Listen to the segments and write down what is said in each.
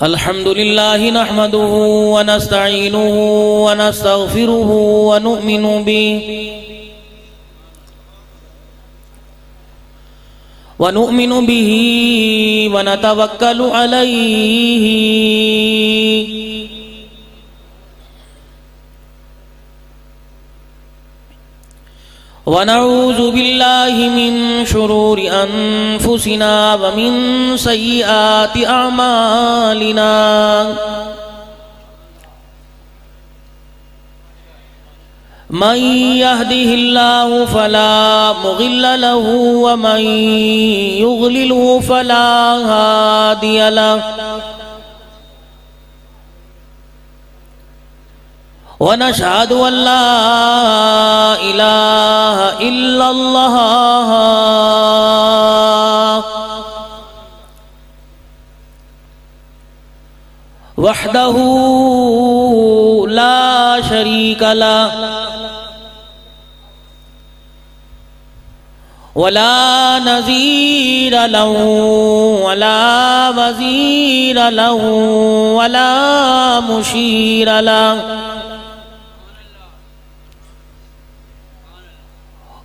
الحمد لله نحمده ونستعينه ونستغفره ونؤمن به ونتوكل عليه ونعوذ بالله من شرور أنفسنا ومن سيئات أعمالنا من يهده الله فلا مضل له ومن يضلله فلا هادي له ونشهد أن لا إله إلا الله وحده لا شريك له ولا نظير له ولا وزير له ولا مشير له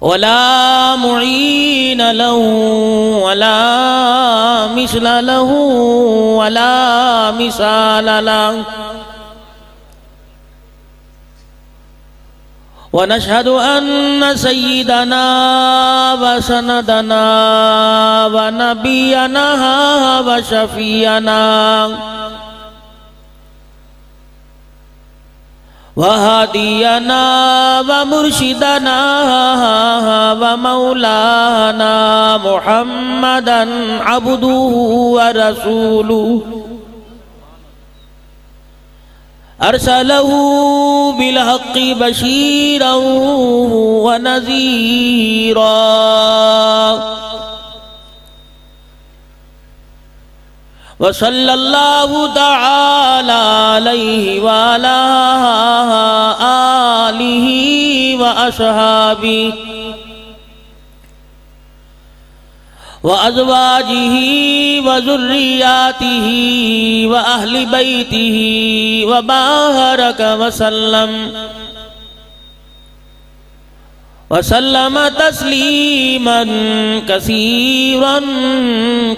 ولا معين له ولا مثل له ولا مثال له ونشهد أن سيدنا وسندنا ونبينا وشفينا وهادينا ومرشدنا ومولانا محمدا عبده ورسوله أرسله بالحق بشيرا ونذيرا وصلى الله تعالى عليه وعلى آله وأصحابه وأزواجه وذرياته وأهل بيته وبارك وسلم تسليما كثيرا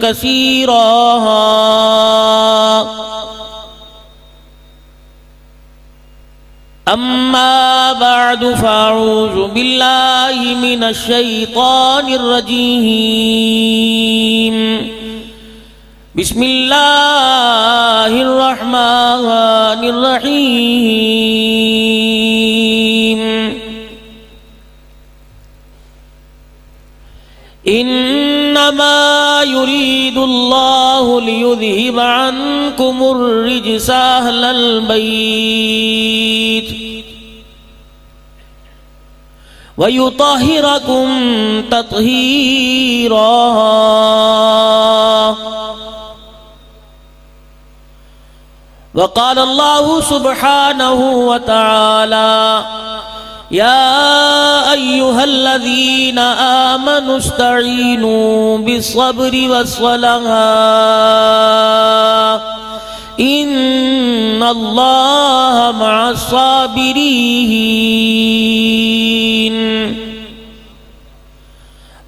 كثيرا أما بعد فأعوذ بالله من الشيطان الرجيم بسم الله الرحمن الرحيم إنما يريد الله ليذهب عنكم الرجس أهل البيت ويطهركم تطهيرا وقال الله سبحانه وتعالى يا أيها الذين آمنوا استعينوا بالصبر والصلاة إن الله مع الصابرين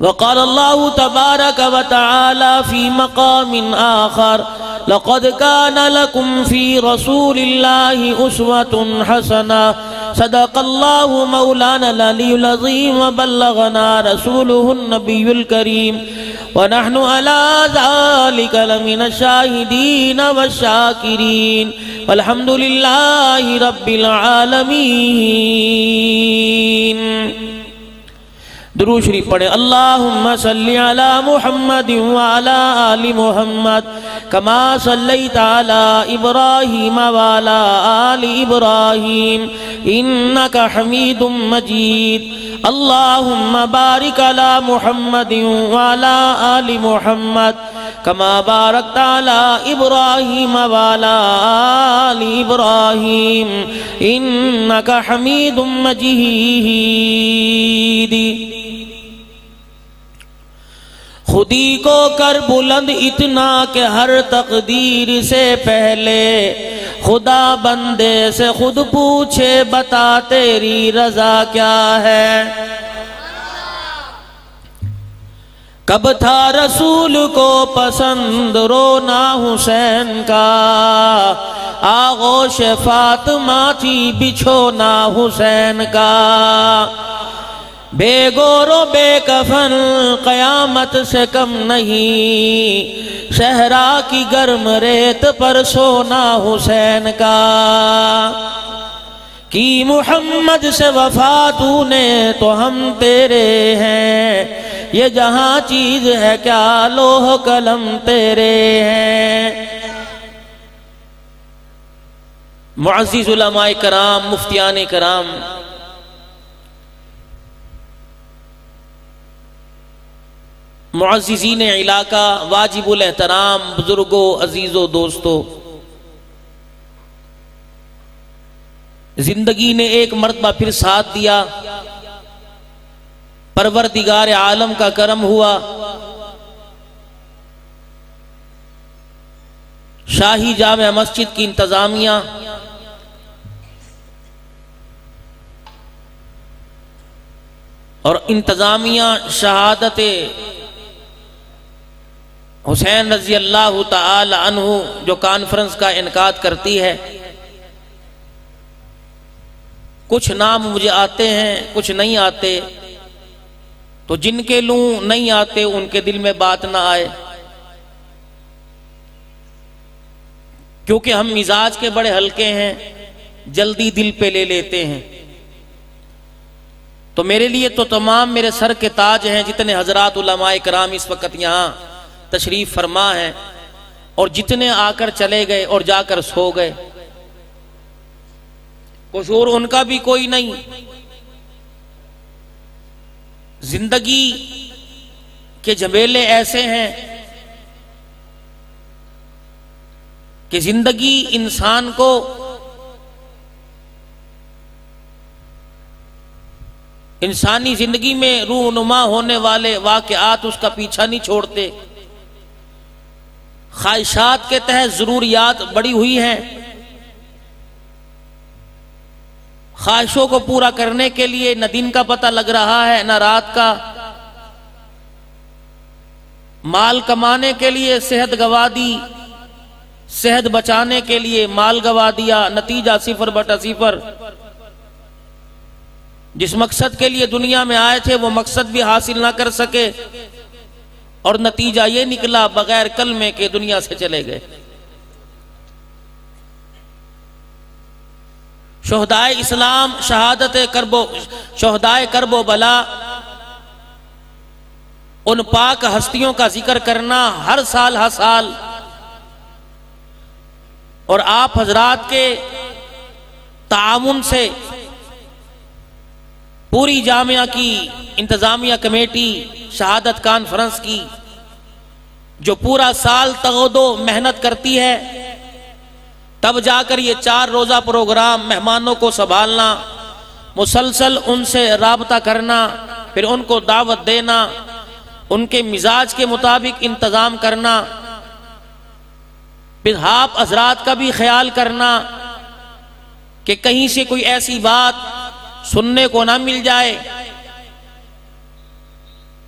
وقال الله تبارك وتعالى في مقام آخر لقد كان لكم في رسول الله أسوة حسنة صدق الله مولانا العلي العظيم وبلغنا رسوله النبي الكريم ونحن على ذلك لمن الشاهدين والشاكرين والحمد لله رب العالمين. درود شریف پڑھیں. اللہم صلی علی محمد وعلی آل محمد کما صلیت علی ابراہیم وعلی آل ابراہیم انکا حمید مجید. اللہم بارک علی محمد وعلی آل محمد کما بارکت علی ابراہیم وعلی آل ابراہیم انکا حمید مجید. خودی کو کر بلند اتنا کہ ہر تقدیر سے پہلے خدا بندے سے خود پوچھے بتا تیری رضا کیا ہے۔ کب تھا رسول کو پسند رونا حسین کا، آغوش فاطمہ تھی بچھونا حسین کا، بے گور و بے کفن قیامت سے کم نہیں، صحرا کی گرم ریت پر سونا حسین کا، کی محمد سے وفا تو نے تو ہم تیرے ہیں، یہ جہاں چیز ہے کیا لوح قلم تیرے ہیں۔ معزز علماء کرام، مفتیان کرام، معززین علاقہ، واجب الاحترام بزرگوں، عزیزوں، دوستوں، زندگی نے ایک مرتبہ پھر ساتھ دیا، پروردگار عالم کا کرم ہوا، شاہی جامع مسجد کی انتظامیہ اور انتظامیہ شہادت حسین رضی اللہ تعالی عنہ جو کانفرنس کا انعقاد کرتی ہے، کچھ نام مجھے آتے ہیں، کچھ نہیں آتے، تو جن کے لوں نہیں آتے ان کے دل میں بات نہ آئے، کیونکہ ہم مزاج کے بڑے ہلکے ہیں، جلدی دل پہ لے لیتے ہیں۔ تو میرے لیے تو تمام میرے سر کے تاج ہیں، جتنے حضرات علماء کرام اس وقت یہاں تشریف فرما ہیں، اور جتنے آ کر چلے گئے اور جا کر سو گئے، قصور ان کا بھی کوئی نہیں۔ زندگی کے جھمیلے ایسے ہیں کہ زندگی انسان کو انسانی زندگی میں رونما ہونے والے واقعات اس کا پیچھا نہیں چھوڑتے، خواہشات کے تحت ضروریات بڑی ہوئی ہیں، خواہشوں کو پورا کرنے کے لیے نہ دن کا پتہ لگ رہا ہے نہ رات کا، مال کمانے کے لیے صحت گوا دی، صحت بچانے کے لیے مال گوا دیا، نتیجہ 0/0۔ جس مقصد کے لیے دنیا میں آئے تھے وہ مقصد بھی حاصل نہ کر سکے، اور نتیجہ یہ نکلا بغیر کلمے کے دنیا سے چلے گئے۔ شہدائے اسلام، شہدائے کرب و بلا، ان پاک ہستیوں کا ذکر کرنا ہر سال ہر سال، اور آپ حضرات کے تعاون سے پوری جامعہ کی انتظامیہ کمیٹی شہادت کانفرنس کی جو پورا سال تغود و محنت کرتی ہے، تب جا کر یہ 4 روزہ پروگرام مہمانوں کو سنبھالنا، مسلسل ان سے رابطہ کرنا، پھر ان کو دعوت دینا، ان کے مزاج کے مطابق انتظام کرنا، پھر آپ حضرات کا بھی خیال کرنا کہ کہیں سے کوئی ایسی بات سننے کو نہ مل جائے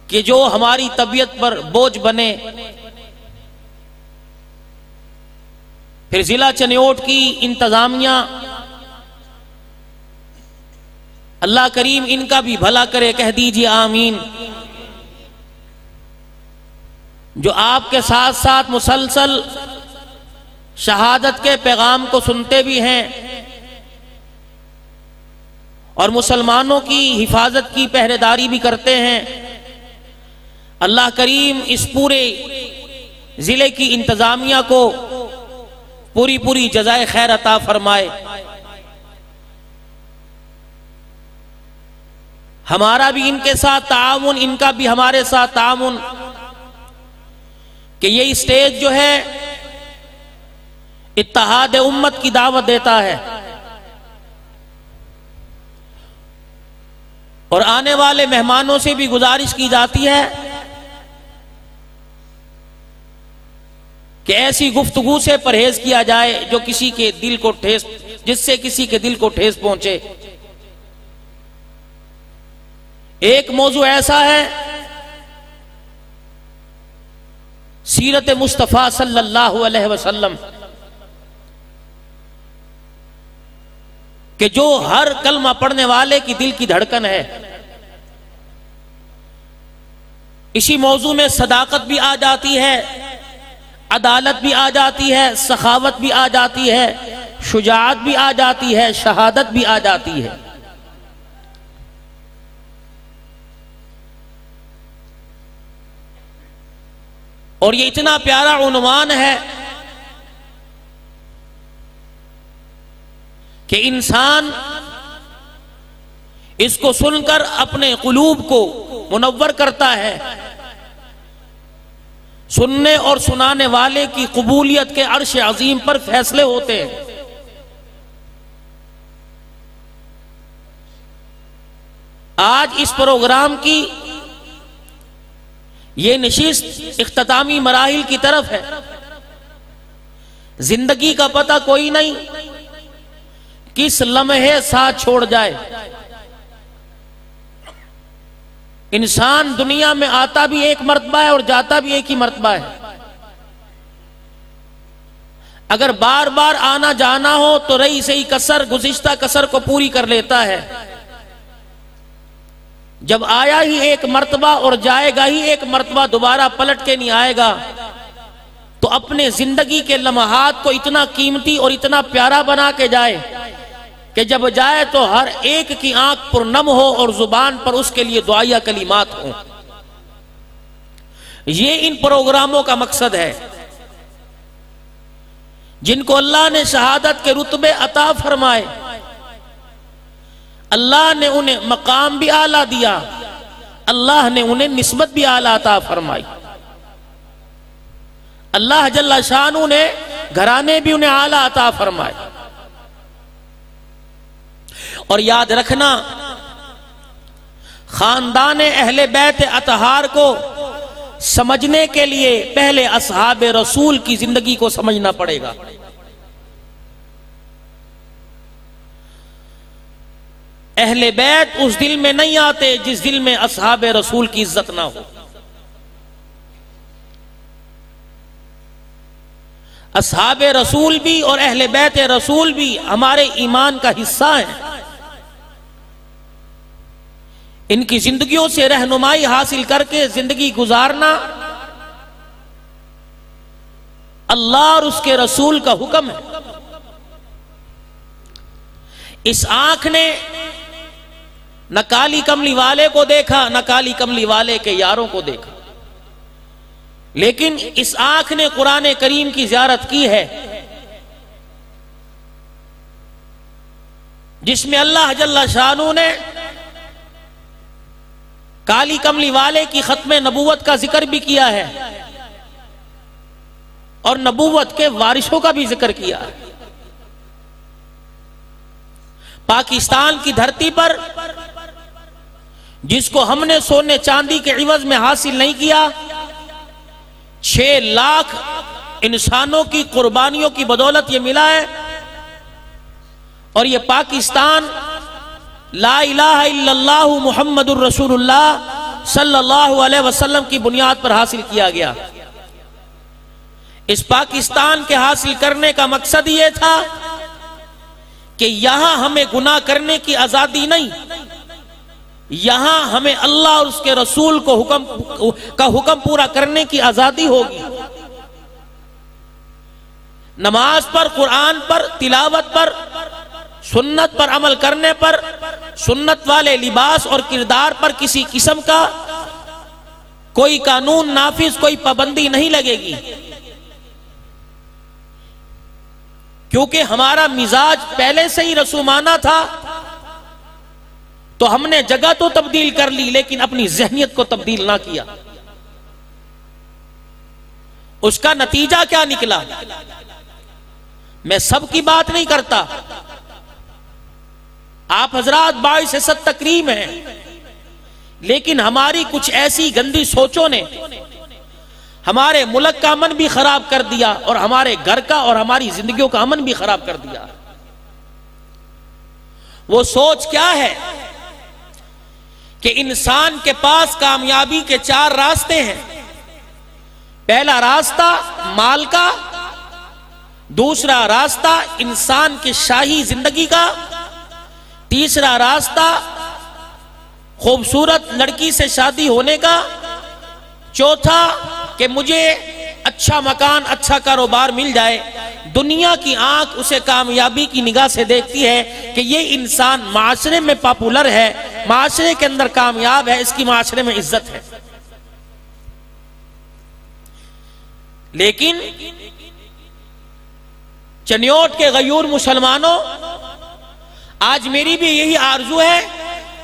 کہ جو ہماری طبیعت پر بوجھ بنے۔ پھر ضلع چنیوٹ کی انتظامیہ، اللہ کریم ان کا بھی بھلا کرے، کہہ دیجئے آمین، جو آپ کے ساتھ ساتھ مسلسل شہادت کے پیغام کو سنتے بھی ہیں اور مسلمانوں کی حفاظت کی پہرےداری بھی کرتے ہیں۔ اللہ کریم اس پورے ضلع کی انتظامیہ کو پوری جزائے خیر عطا فرمائے۔ ہمارا بھی ان کے ساتھ تعاون، ان کا بھی ہمارے ساتھ تعاون، کہ یہ اسٹیج جو ہے اتحاد امت کی دعوت دیتا ہے، اور آنے والے مہمانوں سے بھی گزارش کی جاتی ہے کہ ایسی گفتگو سے پرہیز کیا جائے جو کسی کے دل کو ٹھیس، جس سے کسی کے دل کو ٹھیس پہنچے۔ ایک موضوع ایسا ہے سیرت مصطفیٰ صلی اللہ علیہ وسلم کہ جو ہر کلمہ پڑھنے والے کی دل کی دھڑکن ہے۔ اسی موضوع میں صداقت بھی آ جاتی ہے، عدالت بھی آ جاتی ہے، سخاوت بھی آ جاتی ہے، شجاعت بھی آ جاتی ہے، شہادت بھی آ جاتی ہے۔ اور یہ اتنا پیارا عنوان ہے کہ انسان اس کو سن کر اپنے قلوب کو منور کرتا ہے۔ سننے اور سنانے والے کی قبولیت کے عرش عظیم پر فیصلے ہوتے ہیں۔ آج اس پروگرام کی یہ نشست اختتامی مراحل کی طرف ہے۔ زندگی کا پتہ کوئی نہیں کس لمحے ساتھ چھوڑ جائے۔ انسان دنیا میں آتا بھی ایک مرتبہ ہے اور جاتا بھی ایک ہی مرتبہ ہے۔ اگر بار بار آنا جانا ہو تو رہی سہی کسر، گزشتہ کسر کو پوری کر لیتا ہے۔ جب آیا ہی ایک مرتبہ اور جائے گا ہی ایک مرتبہ، دوبارہ پلٹ کے نہیں آئے گا، تو اپنے زندگی کے لمحات کو اتنا قیمتی اور اتنا پیارا بنا کے جائے کہ جب جائے تو ہر ایک کی آنکھ پر نم ہو اور زبان پر اس کے لیے دعائیہ کلمات ہوں۔ یہ ان پروگراموں کا مقصد ہے۔ جن کو اللہ نے شہادت کے رتبے عطا فرمائے، اللہ نے انہیں مقام بھی اعلیٰ دیا، اللہ نے انہیں نسبت بھی اعلیٰ عطا فرمائی۔ اللہ جل شانہ نے گھرانے بھی انہیں اعلیٰ عطا فرمائے۔ اور یاد رکھنا، خاندان اہل بیت اطہار کو سمجھنے کے لیے پہلے اصحاب رسول کی زندگی کو سمجھنا پڑے گا۔ اہل بیت اس دل میں نہیں آتے جس دل میں اصحاب رسول کی عزت نہ ہو۔ اصحاب رسول بھی اور اہل بیت رسول بھی ہمارے ایمان کا حصہ ہیں۔ ان کی زندگیوں سے رہنمائی حاصل کر کے زندگی گزارنا اللہ اور اس کے رسول کا حکم ہے۔ اس آنکھ نے نہ کالی کملی والے کو دیکھا، نہ کالی کملی والے کے یاروں کو دیکھا، لیکن اس آنکھ نے قرآن کریم کی زیارت کی ہے، جس میں اللہ جل شانہ نے کالی کملی والے کی ختم نبوت کا ذکر بھی کیا ہے اور نبوت کے وارثوں کا بھی ذکر کیا ہے۔ پاکستان کی دھرتی پر جس کو ہم نے سونے چاندی کے عوض میں حاصل نہیں کیا، 6 لاکھ انسانوں کی قربانیوں کی بدولت یہ ملا ہے، اور یہ پاکستان لا الہ الا اللہ محمد الرسول اللہ صلی اللہ علیہ وسلم کی بنیاد پر حاصل کیا گیا۔ اس پاکستان کے حاصل کرنے کا مقصد یہ تھا کہ یہاں ہمیں گناہ کرنے کی آزادی نہیں، یہاں ہمیں اللہ اور اس کے رسول کا حکم پورا کرنے کی آزادی ہوگی۔ نماز پر، قرآن پر، تلاوت پر، سنت پر عمل کرنے پر، سنت والے لباس اور کردار پر کسی قسم کا کوئی قانون نافذ، کوئی پابندی نہیں لگے گی، کیونکہ ہمارا مزاج پہلے سے ہی رسومانہ تھا۔ تو ہم نے جگہ تو تبدیل کر لی لیکن اپنی ذہنیت کو تبدیل نہ کیا۔ اس کا نتیجہ کیا نکلا؟ میں سب کی بات نہیں کرتا، آپ حضرات باعث حسد تکریم ہیں، لیکن ہماری کچھ ایسی گندی سوچوں نے ہمارے ملک کا امن بھی خراب کر دیا اور ہمارے گھر کا اور ہماری زندگیوں کا امن بھی خراب کر دیا۔ وہ سوچ کیا ہے کہ انسان کے پاس کامیابی کے 4 راستے ہیں۔ پہلا راستہ مال کا، دوسرا راستہ انسان کی شاہی زندگی کا، تیسرا راستہ خوبصورت لڑکی سے شادی ہونے کا، چوتھا کہ مجھے اچھا مکان اچھا کاروبار مل جائے۔ دنیا کی آنکھ اسے کامیابی کی نگاہ سے دیکھتی ہے کہ یہ انسان معاشرے میں پاپولر ہے، معاشرے کے اندر کامیاب ہے، اس کی معاشرے میں عزت ہے۔ لیکن چنیوٹ کے غیور مسلمانوں، آج میری بھی یہی آرزو ہے،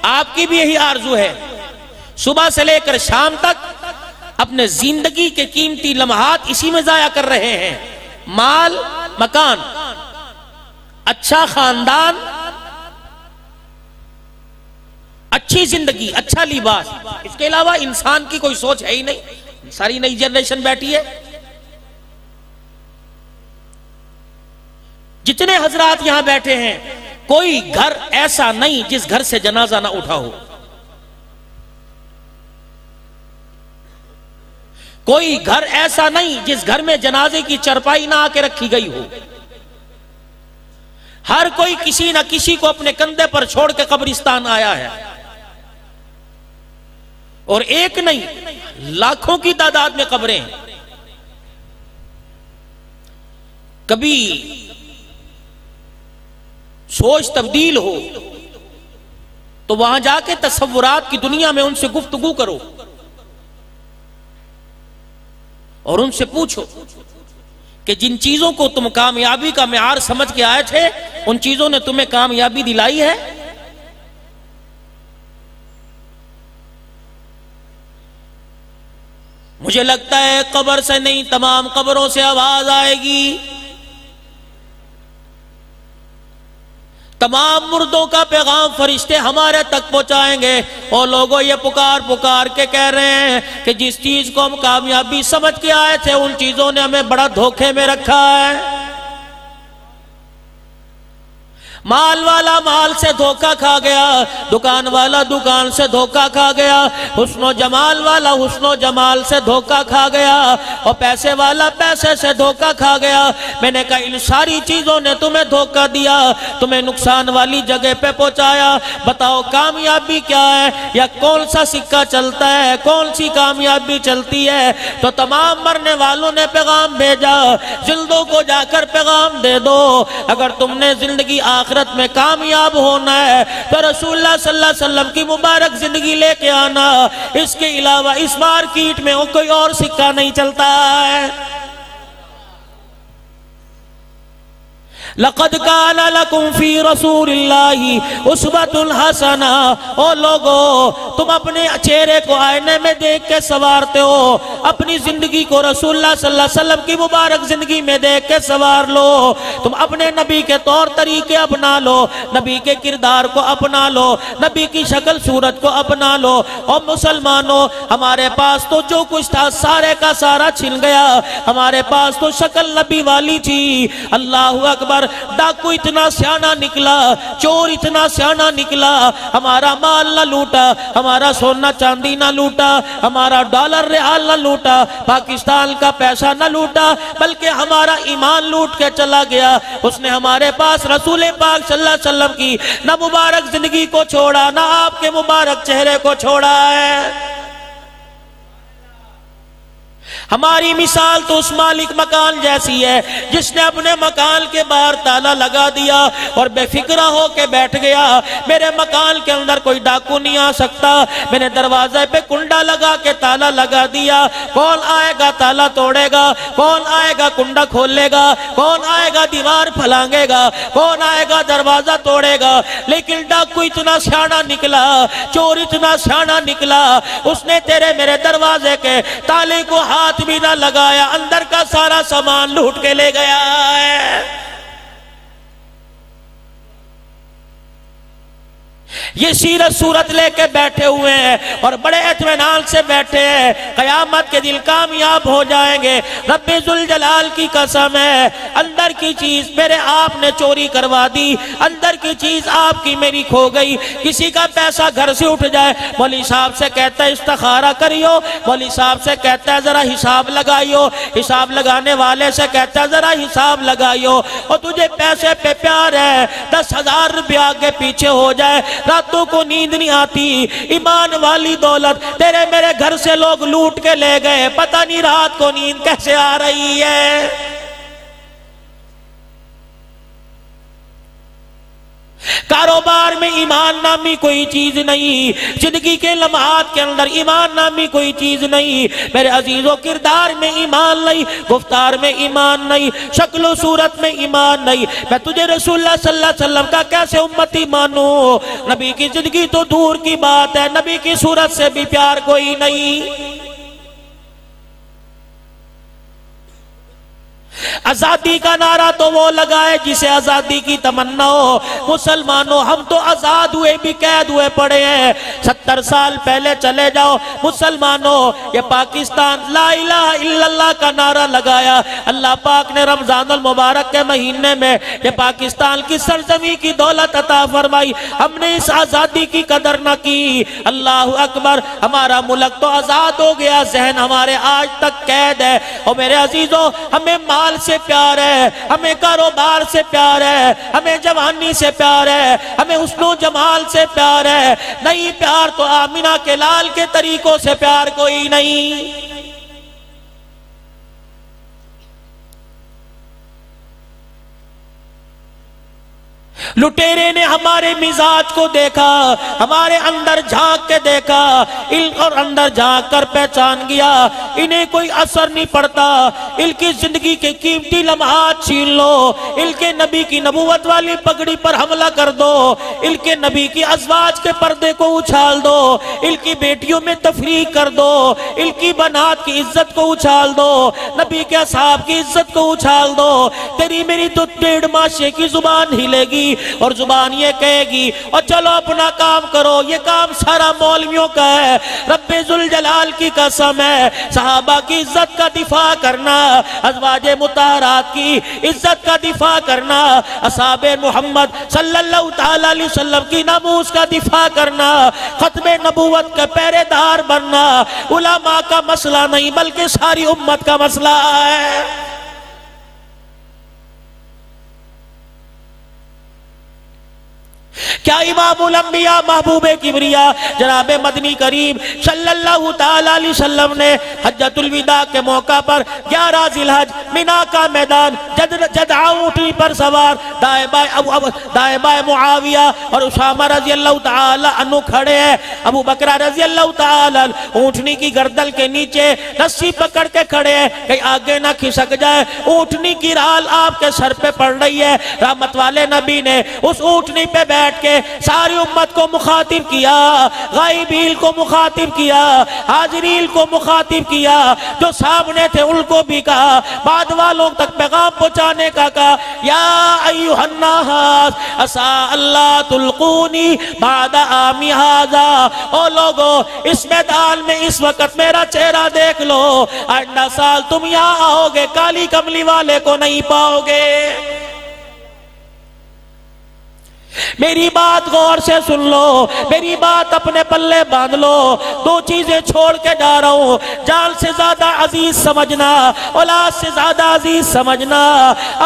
آپ کی بھی یہی آرزو ہے، صبح سے لے کر شام تک اپنے زندگی کے قیمتی لمحات اسی میں ضائع کر رہے ہیں۔ مال، مکان، اچھا خاندان، اچھی زندگی، اچھا لباس، اس کے علاوہ انسان کی کوئی سوچ ہے ہی نہیں۔ ساری نئی جنریشن بیٹھی ہے۔ جتنے حضرات یہاں بیٹھے ہیں، کوئی گھر ایسا نہیں جس گھر سے جنازہ نہ اٹھا ہو، کوئی گھر ایسا نہیں جس گھر میں جنازے کی چرپائی نہ آ کے رکھی گئی ہو۔ ہر کوئی کسی نہ کسی کو اپنے کندھے پر چھوڑ کے قبرستان آیا ہے، اور ایک نہیں لاکھوں کی تعداد میں قبریں ہیں۔ کبھی سوچ تبدیل ہو تو وہاں جا کے تصورات کی دنیا میں ان سے گفتگو کرو اور ان سے پوچھو کہ جن چیزوں کو تم کامیابی کا معیار سمجھ کے آئے تھے، ان چیزوں نے تمہیں کامیابی دلائی ہے؟ مجھے لگتا ہے قبر سے نہیں، تمام قبروں سے آواز آئے گی، تمام مردوں کا پیغام فرشتے ہمارے تک پہنچائیں گے۔ اور لوگوں یہ پکار پکار کے کہہ رہے ہیں کہ جس چیز کو ہم کامیابی سمجھ کے آئے تھے، ان چیزوں نے ہمیں بڑا دھوکے میں رکھا ہے۔ مال والا مال سے دھوکہ کھا گیا، دکان والا دکان سے دھوکہ کھا گیا، حسن و جمال والا حسن و جمال سے دھوکہ کھا گیا، اور پیسے والا پیسے سے دھوکہ کھا گیا۔ میں نے کہا ان ساری چیزوں نے تمہیں دھوکہ دیا، تمہیں نقصان والی جگہ پہ پہنچایا۔ بتاؤ کامیابی کیا ہے، یا کون سا سکہ چلتا ہے، کون سی کامیابی چلتی ہے؟ تو تمام مرنے والوں نے پیغام بھیجا، زندوں کو جا کر پیغام دے دو، اگر تم نے زندگی آخرت میں کامیاب ہونا ہے تو رسول اللہ صلی اللہ علیہ وسلم کی مبارک زندگی لے کے آنا، اس کے علاوہ اس مارکیٹ میں کوئی اور سکہ نہیں چلتا ہے۔ لَقَدْ كَانَ لَكُمْ فِي رَسُولِ اللَّهِ أُسْوَةٌ حَسَنَةٌ۔ او لوگو، تم اپنے چہرے کو آئینے میں دیکھ کے سوارتے ہو، اپنی زندگی کو رسول اللہ صلی اللہ علیہ وسلم کی مبارک زندگی میں دیکھ کے سوار لو۔ تم اپنے نبی کے طور طریقے اپنا لو، نبی کے کردار کو اپنا لو، نبی کی شکل صورت کو اپنا لو۔ اور مسلمانوں، ہمارے پاس تو جو کچھ تھا سارے کا سارا چھن گیا، ہمارے پاس تو شکل نبی والی تھی۔ اللہ اکبر! ڈاکو اتنا سیانہ نکلا، چور اتنا سیانہ نکلا، ہمارا مال نہ لوٹا، ہمارا سونا چاندی نہ لوٹا، ہمارا ڈالر ریال نہ لوٹا، پاکستان کا پیسہ نہ لوٹا، بلکہ ہمارا ایمان لوٹ کے چلا گیا۔ اس نے ہمارے پاس رسول پاک صلی اللہ علیہ وسلم کی نہ مبارک زندگی کو چھوڑا، نہ آپ کے مبارک چہرے کو چھوڑا ہے۔ ہماری مثال تو اس مالک مکان جیسی ہے جس نے اپنے مکان کے باہر تالا لگا دیا اور بے فکرہ ہو کے بیٹھ گیا، میرے مکان کے اندر کوئی ڈاکو نہیں آ سکتا، میں نے دروازے پہ کنڈا لگا کے تالا لگا دیا، کون آئے گا تالا توڑے گا، کون آئے گا کنڈا کھولے گا، کون آئے گا دیوار پھلانگے گا، کون آئے گا دروازہ توڑے گا؟ لیکن ڈاکو اتنا سیانہ نکلا، چور اتنا سیانہ نکلا، اس نے تیرے میرے دروازے کے تالے کو ہاتھ بھی نہ لگایا، اندر کا سارا سامان لوٹ کے لے گیا ہے۔ یہ سیرت صورت لے کے بیٹھے ہوئے ہیں اور بڑے اطمینان سے بیٹھے ہیں، قیامت کے دل کامیاب ہو جائیں گے۔ رب ذوالجلال کی قسم ہے، اندر کی چیز میرے آپ نے چوری کروا دی، اندر کی چیز آپ کی میری کھو گئی، کسی کا پیسہ گھر سے اٹھ جائے، مولوی صاحب سے کہتا ہے استخارہ کریو، مولوی صاحب سے کہتا ہے ذرا حساب لگائیو، حساب لگانے والے سے کہتا ہے ذرا حساب لگائیو، اور تجھے پیسے پہ پیار ہے، 10,000 روپیہ آگے پیچھے ہو جائے، راتوں کو نیند نہیں آتی، ایمان والی دولت تیرے میرے گھر سے لوگ لوٹ کے لے گئے، پتہ نہیں رات کو نیند کیسے آ رہی ہے۔ کاروبار میں ایمان نامی کوئی چیز نہیں، زندگی کے لمحات کے اندر ایمان نامی کوئی چیز نہیں، میرے عزیزوں کردار میں ایمان نہیں، گفتار میں ایمان نہیں، شکل و صورت میں ایمان نہیں، میں تجھے رسول اللہ صلی اللہ علیہ وسلم کا کیسے امتی مانوں؟ نبی کی زندگی تو دور کی بات ہے، نبی کی صورت سے بھی پیار کوئی نہیں۔ آزادی کا نعرہ تو وہ لگائے جسے آزادی کی تمنا ہو۔ مسلمانوں ہم تو آزاد ہوئے بھی قید ہوئے پڑے ہیں، 70 سال پہلے چلے جاؤ مسلمانوں، یہ پاکستان لا الہ الا اللہ کا نعرہ لگایا، اللہ پاک نے رمضان المبارک کے مہینے میں یہ پاکستان کی سرزمین کی دولت عطا فرمائی، ہم نے اس آزادی کی قدر نہ کی۔ اللہ اکبر، ہمارا ملک تو آزاد ہو گیا، ذہن ہمارے آج تک قید ہے۔ اور میرے عزیزوں ہمیں مال سے پیار ہے، ہمیں کاروبار سے پیار ہے، ہمیں جوانی سے پیار ہے، ہمیں حسن و جمال سے پیار ہے، نہیں پیار تو آمینہ کے لال کے طریقوں سے پیار کوئی نہیں۔ لٹیرے نے ہمارے مزاج کو دیکھا، ہمارے اندر جھانک کے دیکھا، اور اندر جھانک کر پہچان گیا انہیں کوئی اثر نہیں پڑتا، ان کی زندگی کے قیمتی لمحات چھین لو، ان کے نبی کی نبوت والی پگڑی پر حملہ کر دو، ان کے نبی کی ازواج کے پردے کو اچھال دو، ان کی بیٹیوں میں تفریق کر دو، ان کی بنات کی عزت کو اچھال دو، نبی کے اصحاب کی عزت کو اچھال دو، تیری میری تو 1.5 ماشے کی زبان ہلے گی اور زبان یہ کہے گی اور چلو اپنا کام کرو، یہ کام سارا مولویوں کا ہے۔ رب ذوالجلال کی قسم ہے، صحابہ کی عزت کا دفاع کرنا، ازواج مطہرات کی عزت کا دفاع کرنا، اصحاب محمد صلی اللہ علیہ وسلم کی ناموس کا دفاع کرنا، ختم نبوت کا پہرے دار بننا علماء کا مسئلہ نہیں بلکہ ساری امت کا مسئلہ ہے۔ کیا امام الانبیاء محبوب کبریا جناب مدنی کریم صلی اللہ تعالیٰ علیہ وسلم نے حجۃ الوداع کے موقع پر 11 ذی الحج مینا کا میدان جدعا اونٹنی پر سوار دائیں بائیں معاویہ اور اسامہ رضی اللہ تعالیٰ عنہ کھڑے ہیں، ابو بکر رضی اللہ تعالیٰ اونٹنی کی گردل کے نیچے رسی پکڑ کے کھڑے ہیں کہ آگے نہ کھسک جائے، اونٹنی کی رال آپ کے سر پہ پڑ رہی ہے۔ رحمت والے نبی نے اس اونٹنی پہ بیٹھ کے ساری امت کو مخاطب کیا، غائبین کو مخاطب کیا، حاضرین کو مخاطب کیا، جو سامنے تھے ان کو بھی کہا، بعد والوں تک پیغام پہنچانے کا کہا، یا ایھا الناس عسى اللہ تلقونی بعد عامی ھذا، او لوگو اس میدان میں اس وقت میرا چہرہ دیکھ لو، آئندہ سال تم یہاں آؤ گے کالی کملی والے کو نہیں پاؤ گے۔ میری بات غور سے سن لو، میری بات اپنے پلے باندھ لو، 2 چیزیں چھوڑ کے جا رہا ہوں، جان سے زیادہ عزیز سمجھنا، اولاد سے زیادہ عزیز سمجھنا،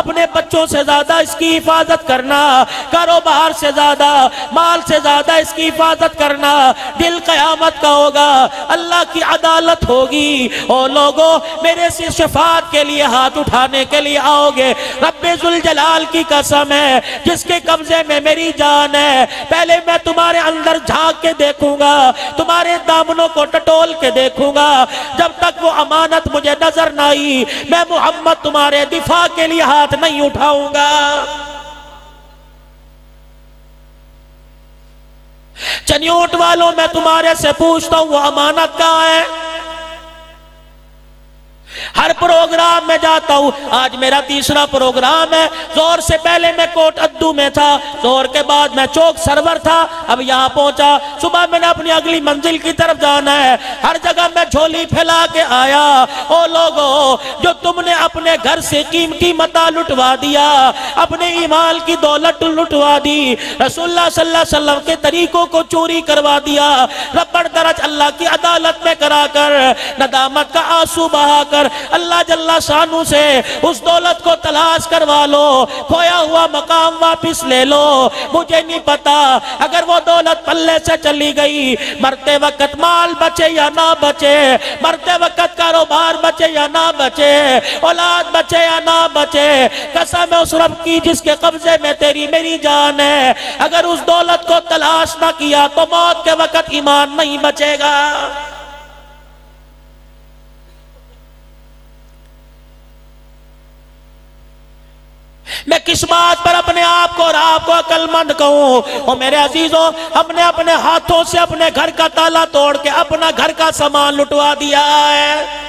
اپنے بچوں سے زیادہ اس کی حفاظت کرنا، کاروبار سے زیادہ، مال سے زیادہ اس کی حفاظت کرنا، دل قیامت کا ہوگا، اللہ کی عدالت ہوگی، اور لوگوں میرے سے شفاعت کے لیے ہاتھ اٹھانے کے لیے آؤ گے۔ رب ذوالجلال کی قسم ہے جس کے قبضے میں میری جان ہے، پہلے میں تمہارے اندر جھانک کے دیکھوں گا، تمہارے دامنوں کو ٹٹول کے دیکھوں گا، جب تک وہ امانت مجھے نظر نہ آئی میں محمد تمہارے دفاع کے لیے ہاتھ نہیں اٹھاؤں گا۔ چنیوٹ والوں میں تمہارے سے پوچھتا ہوں وہ امانت کہاں ہے؟ ہر پروگرام میں جاتا ہوں، آج میرا تیسرا پروگرام ہے۔ زور سے پہلے میں کوٹ ادو میں تھا، زور کے بعد میں چوک سرور تھا، اب یہاں پہنچا۔ صبح میں نے اپنی اگلی منزل کی طرف جانا ہے، ہر جگہ میں جھولی پھیلا کے آیا۔ او لوگو، جو تم نے اپنے گھر سے قیمتی متاع لٹوا دیا، اپنے ایمان کی دولت لٹوا دی، رسول اللہ صلی اللہ علیہ وسلم کے طریقوں کو چوری کروا دیا، ربڑ درج اللہ کی عدالت میں کرا کر، ندامت کا آنسو بہا کر اللہ جل شانہ سے اس دولت کو تلاش کروا لو، کھویا ہوا مقام واپس لے لو۔ مجھے نہیں پتا اگر وہ دولت پلے سے چلی گئی، مرتے وقت مال بچے یا نہ بچے، مرتے وقت کاروبار بچے یا نہ بچے، اولاد بچے یا نہ بچے، قسم اس رب کی جس کے قبضے میں تیری میری جان ہے، اگر اس دولت کو تلاش نہ کیا تو موت کے وقت ایمان نہیں بچے گا۔ میں کس بات پر اپنے آپ کو اور آپ کو عقل مند کہوں؟ اور میرے عزیزوں، ہم نے اپنے ہاتھوں سے اپنے گھر کا تالا توڑ کے اپنا گھر کا سامان لٹوا دیا ہے۔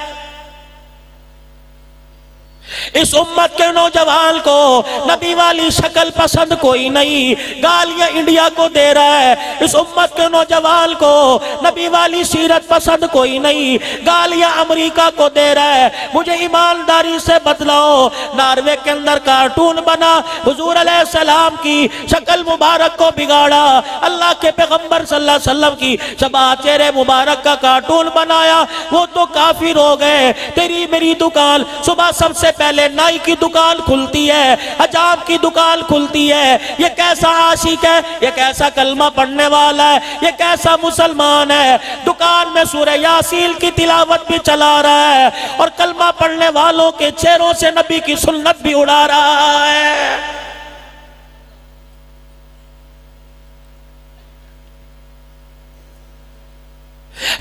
اس امت کے نوجوان کو نبی والی شکل پسند کوئی نہیں، گالیاں انڈیا کو دے رہا ہے۔ اس امت کے نوجوان کو نبی والی سیرت پسند کوئی نہیں، گالیاں امریکہ کو دے رہا ہے۔ مجھے ایمانداری سے بتلاؤ، ناروے کے اندر کارٹون بنا، حضور علیہ السلام کی شکل مبارک کو بگاڑا، اللہ کے پیغمبر صلی اللہ علیہ وسلم کی شبہ چہرے مبارک کا کارٹون بنایا، وہ تو کافر ہو گئے۔ تیری میری دکان صبح سب سے پہلے نائی کی دکان کھلتی ہے، حجاب کی دکان کھلتی ہے۔ یہ کیسا عاشق ہے، یہ کیسا کلمہ پڑھنے والا ہے، یہ کیسا مسلمان ہے، دکان میں سورہ یاسین کی تلاوت بھی چلا رہا ہے اور کلمہ پڑھنے والوں کے چہروں سے نبی کی سنت بھی اڑا رہا ہے۔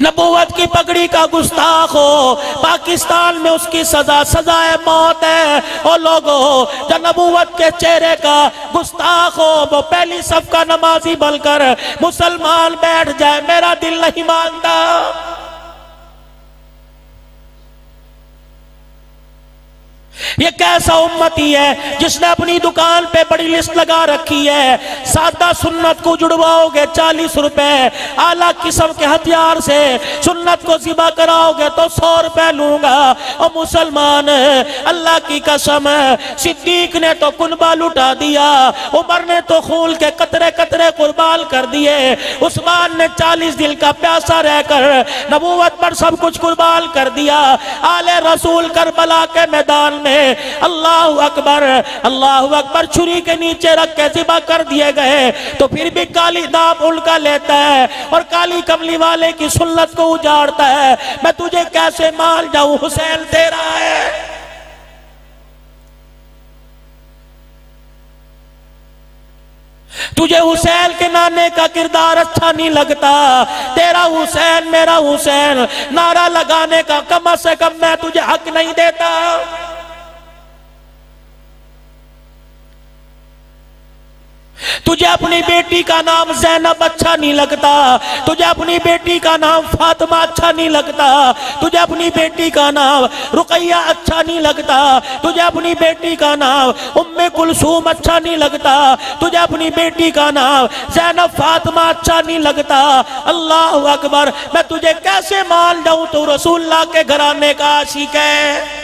نبوت کی پگڑی کا گستاخ ہو، پاکستان میں اس کی سزائے موت ہے۔ اور لوگوں، جو نبوت کے چہرے کا گستاخ ہو، وہ پہلی صف کا نمازی بن کر مسلمان بیٹھ جائے، میرا دل نہیں مانتا۔ یہ کیسا امتی ہے جس نے اپنی دکان پہ بڑی لسٹ لگا رکھی ہے، سادہ سنت کو جڑواؤ گے 40 روپے، اعلیٰ قسم کے ہتھیار سے سنت کو ذبح کراؤ گے تو 100 روپے لوں گا۔ اور مسلمان، اللہ کی قسم، صدیق نے تو کنبہ لٹا دیا، عمر نے تو خون کے قطرے قطرے قربان کر دیے، عثمان نے 40 دل کا پیاسا رہ کر نبوت پر سب کچھ قربان کر دیا۔ آل رسول کربلا کے میدان میں اللہ اکبر اللہ اکبر چھری کے نیچے رکھ کے ذبح کر دیے گئے، تو پھر بھی کالی دام ان کا لیتا ہے اور کالی کملی والے کی سنت کو اجاڑتا ہے۔ میں تجھے کیسے مان جاؤں، حسین تیرا ہے۔ تجھے حسین کے نانے کا کردار اچھا نہیں لگتا، تیرا حسین میرا حسین نعرہ لگانے کا کم از کم میں تجھے حق نہیں دیتا۔ تجھے اپنی بیٹی کا نام زینب اچھا نہیں لگتا، تجھے اپنی بیٹی کا نام فاطمہ اچھا نہیں لگتا، تجھے اپنی بیٹی کا نام رقیہ اچھا نہیں لگتا، تجھے اپنی بیٹی کا نام ام کلثوم اچھا نہیں لگتا، تجھے اپنی بیٹی کا نام زینب فاطمہ اچھا نہیں لگتا۔ اللہ اکبر، میں تجھے کیسے مان جاؤں، تو رسول اللہ کے گھرانے کا عاشق ہے۔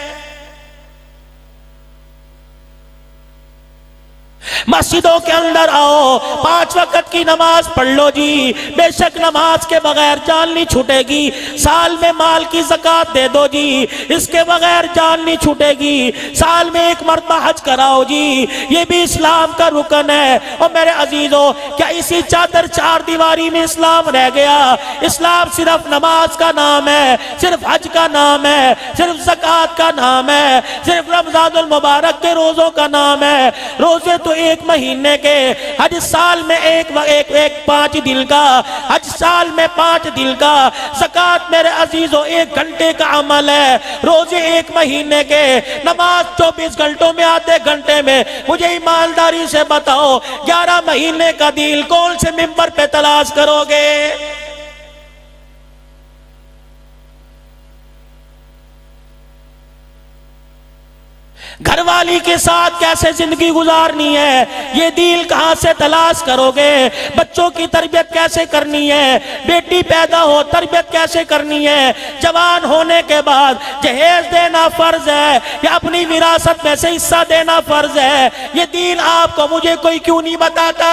مسجدوں کے اندر آؤ، 5 وقت کی نماز پڑھ لو جی، بے شک نماز کے بغیر جان نہیں چھوٹے گی، سال میں مال کی زکاة دے دو جی، اس کے بغیر جان نہیں چھوٹے گی، سال میں 1 مرتبہ حج کراؤ جی، یہ بھی اسلام کا رکن ہے۔ اور میرے عزیزوں، کیا اسی چادر 4 دیواری میں اسلام رہ گیا؟ اسلام صرف نماز کا نام ہے، صرف حج کا نام ہے، صرف زکاة کا نام ہے، صرف رمضان المبارک کے روزوں کا نام ہے۔ روزے تو 1 مہینے کے، حج سال میں ایک 5 دن کا، حج سال میں 5 دن کا، زکاة میرے عزیزوں 1 گھنٹے کا عمل ہے، روزے 1 مہینے کے، نماز 24 گھنٹوں میں، آدھے گھنٹے میں۔ مجھے ایمانداری سے بتاؤ، 11 مہینے کا دل کون سے ممبر پہ تلاش کرو گے؟ گھر والی کے ساتھ کیسے زندگی گزارنی ہے، یہ دین کہاں سے تلاش کرو گے؟ بچوں کی تربیت کیسے کرنی ہے؟ بیٹی پیدا ہو تربیت کیسے کرنی ہے؟ جوان ہونے کے بعد جہیز دینا فرض ہے یا اپنی وراثت میں سے حصہ دینا فرض ہے؟ یہ دین آپ کو مجھے کوئی کیوں نہیں بتاتا؟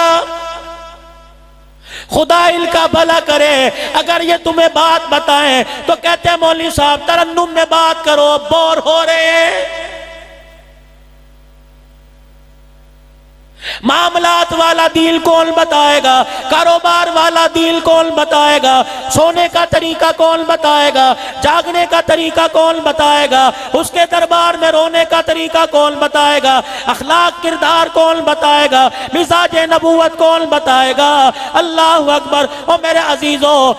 خدا ان کا بھلا کرے، اگر یہ تمہیں بات بتائیں تو کہتے ہیں مولوی صاحب ترنم میں بات کرو، بور ہو رہے ہیں۔ معاملات والا دین کون بتائے گا؟ کاروبار والا دین کون بتائے گا؟ سونے کا طریقہ کون بتائے گا؟ جاگنے کا طریقہ کون بتائے گا؟ اس کے دربار میں رونے کا طریقہ کون بتائے گا؟ اخلاق کردار کون بتائے گا؟ مزاج نبوت کون بتائے گا؟ اللہ اکبر۔ اور میرے عزیزوں،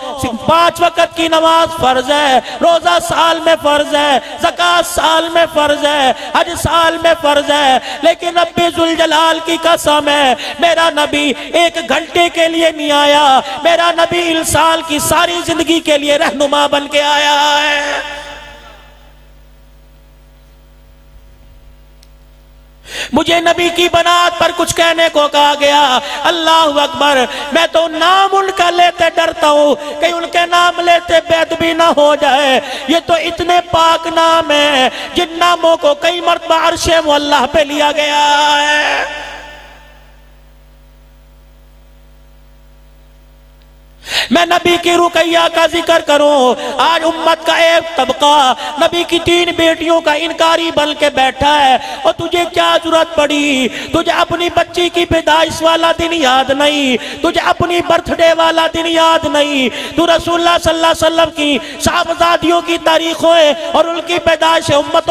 5 وقت کی نماز فرض ہے، روزہ سال میں فرض ہے، زکوٰۃ سال میں فرض ہے، حج سال میں فرض ہے، لیکن رب ذوالجلال کی قسم ہے میرا نبی 1 گھنٹے کے لیے نہیں آیا، میرا نبی انسان کی ساری زندگی کے لیے رہنما بن کے آیا ہے۔ مجھے نبی کی بنات پر کچھ کہنے کو کہا گیا، اللہ اکبر، میں تو نام ان کا لیتے ڈرتا ہوں کہ ان کے نام لیتے بید بھی نہ ہو جائے۔ یہ تو اتنے پاک نام ہیں جن ناموں کو کئی مرتبہ عرش معلیٰ پہ لیا گیا ہے۔ میں نبی کی رقیہ کا ذکر کروں، آج امت کا ایک طبقہ نبی کی 3 بیٹیوں کا انکاری بن کے بیٹھا ہے، اور تجھے کیا ضرورت پڑی؟ تجھے اپنی بچی کی پیدائش والا دن یاد نہیں، تجھے اپنی برتھ ڈے والا دن یاد نہیں، تو رسول اللہ صلی اللہ علیہ وسلم کی صحابزادیوں کی تاریخوں اور ان کی پیدائش امت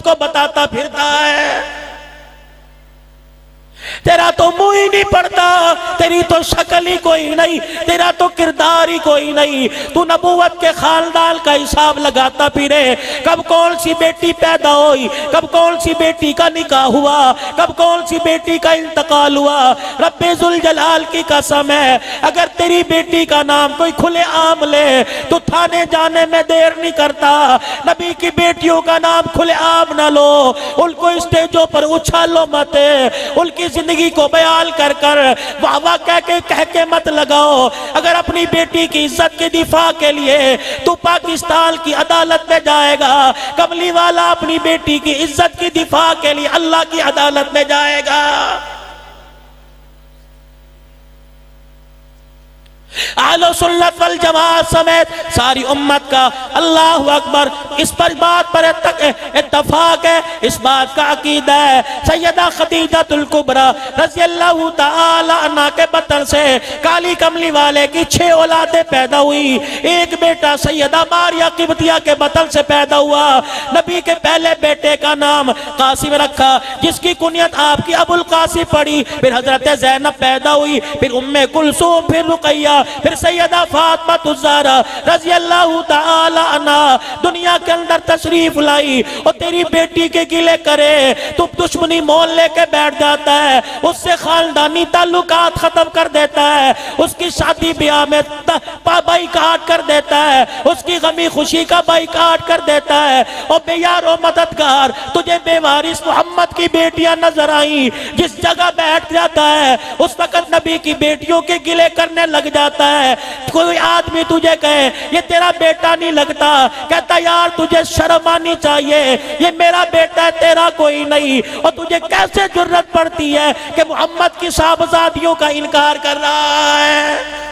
کو بتاتا پھرتا ہے۔ تیرا تو منہ ہی نہیں پڑتا، تیری تو شکل ہی کوئی نہیں، تیرا تو کردار ہی کوئی نہیں، تو نبوت کے خاندان کا حساب لگاتا پھرے، کب کون سی بیٹی پیدا ہوئی، کب کون سی بیٹی کا نکاح ہوا، کب کون سی بیٹی کا انتقال ہوا۔ رب ذوالجلال کی قسم ہے اگر تیری بیٹی کا نام کوئی کھلے عام لے تو تھانے جانے میں دیر نہیں کرتا۔ نبی کی بیٹیوں کا نام کھلے عام نہ لو، ان کو اسٹیجوں پر اچھالو مت، ان کی زندگی کو بیان کر واہ واہ کہہ کے مت لگاؤ۔ اگر اپنی بیٹی کی عزت کے دفاع کے لیے تو پاکستان کی عدالت میں جائے گا، کملی والا اپنی بیٹی کی عزت کی دفاع کے لیے اللہ کی عدالت میں جائے گا۔ اہل سنت والجماعت سمیت ساری امت کا اللہ اکبر اس پر بات پر اتفاق ہے، اس بات کا عقیدہ ہے سیدہ خدیجہ الکبریٰ رضی اللہ تعالی عنہ کے بطن سے کالی کملی والے کی 6 اولادیں پیدا ہوئی، ایک بیٹا سیدہ ماریہ قبطیہ کے بطن سے پیدا ہوا۔ نبی کے پہلے بیٹے کا نام قاسم رکھا، جس کی کنیت آپ کی ابو القاسم پڑی، پھر حضرت زینب پیدا ہوئی، پھر ام کلثوم، پھر رقیہ، پھر سیدہ فاطمہ الزہرا رضی اللہ تعالی عنہ دنیا کے اندر تشریف لائی، اور تیری بیٹی کے گلے کرے تو دشمنی مول لے کے بیٹھ جاتا ہے، اس سے خاندانی تعلقات ختم کر دیتا ہے، اس کی شادی بیاہ میں بائیکاٹ کر دیتا ہے، اس کی غمی خوشی کا بائیکاٹ کر دیتا ہے، اور بے یار و مددگار تجھے بے وارث محمد کی بیٹیاں نظر آئیں، جس جگہ بیٹھ جاتا ہے اس وقت نبی کی بیٹیوں کے گلے کرنے لگ جاتا ہے۔ کوئی آدمی تجھے کہے یہ تیرا بیٹا نہیں لگتا، کہتا یار تجھے شرم آنی چاہیے، یہ میرا بیٹا ہے تیرا کوئی نہیں، اور تجھے کیسے جرت پڑتی ہے کہ محمد کی صحابزادیوں کا انکار کر رہا ہے؟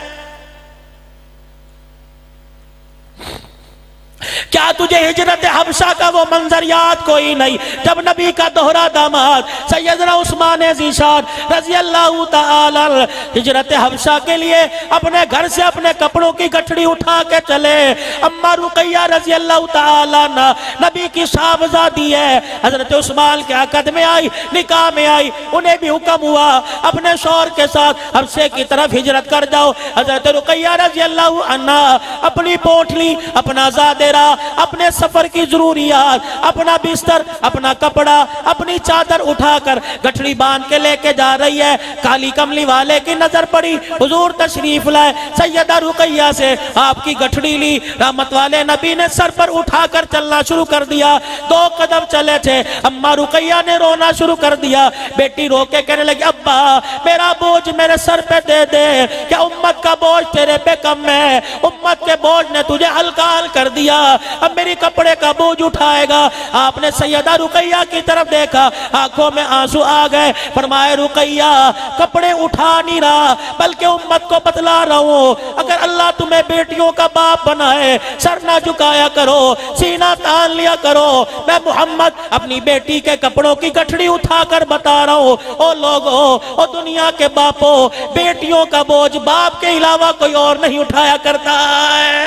کیا تجھے ہجرت حبشہ کا وہ منظر یاد کوئی نہیں جب نبی کا دوہرا داماد سیدنا عثمان ذیشان رضی اللہ تعالی ہجرت حبشہ کے لیے اپنے گھر سے اپنے کپڑوں کی گٹھڑی اٹھا کے چلے؟ اما رقیہ رضی اللہ تعالی عنہ نبی کی صاحبزادی ہے، حضرت عثمان کے عقد میں آئی، نکاح میں آئی، انہیں بھی حکم ہوا اپنے شوہر کے ساتھ حبشے کی طرف ہجرت کر جاؤ۔ حضرت رقیہ رضی اللہ عنہ اپنی پوٹلی اپنا زادے میرا اپنے سفر کی ضروریات، اپنا بستر، اپنا کپڑا، اپنی چادر اٹھا کر گٹھڑی باندھ کے لے کے جا رہی ہے۔ کالی کملی والے کی نظر پڑی، حضور تشریف لائے، سیدہ رقیہ سے آپ کی گٹھڑی لی، رحمت والے نبی نے سر پر اٹھا کر چلنا شروع کر دیا۔ 2 قدم چلے تھے، اماں رقیہ نے رونا شروع کر دیا۔ بیٹی رو کے کہنے لگی ابا میرا بوجھ میرے سر پہ دے دے، کیا امت کا بوجھ تیرے پہ کم ہے؟ امت کے بوجھ نے تجھے ہلکا کر دیا، اب میری کپڑے کا بوجھ اٹھائے گا۔ آپ نے سیدہ رقیہ کی طرف دیکھا، آنکھوں میں آنسو آ گئے، فرمائے رقیہ کپڑے اٹھا نہیں رہا بلکہ امت کو بتلا رہا ہوں، اگر اللہ تمہیں بیٹیوں کا باپ بنائے سر نہ جھکایا کرو، سینہ تان لیا کرو۔ میں محمد اپنی بیٹی کے کپڑوں کی گٹھڑی اٹھا کر بتا رہا ہوں، او لوگوں، او دنیا کے باپوں، بیٹیوں کا بوجھ باپ کے علاوہ کوئی اور نہیں اٹھایا کرتا ہے۔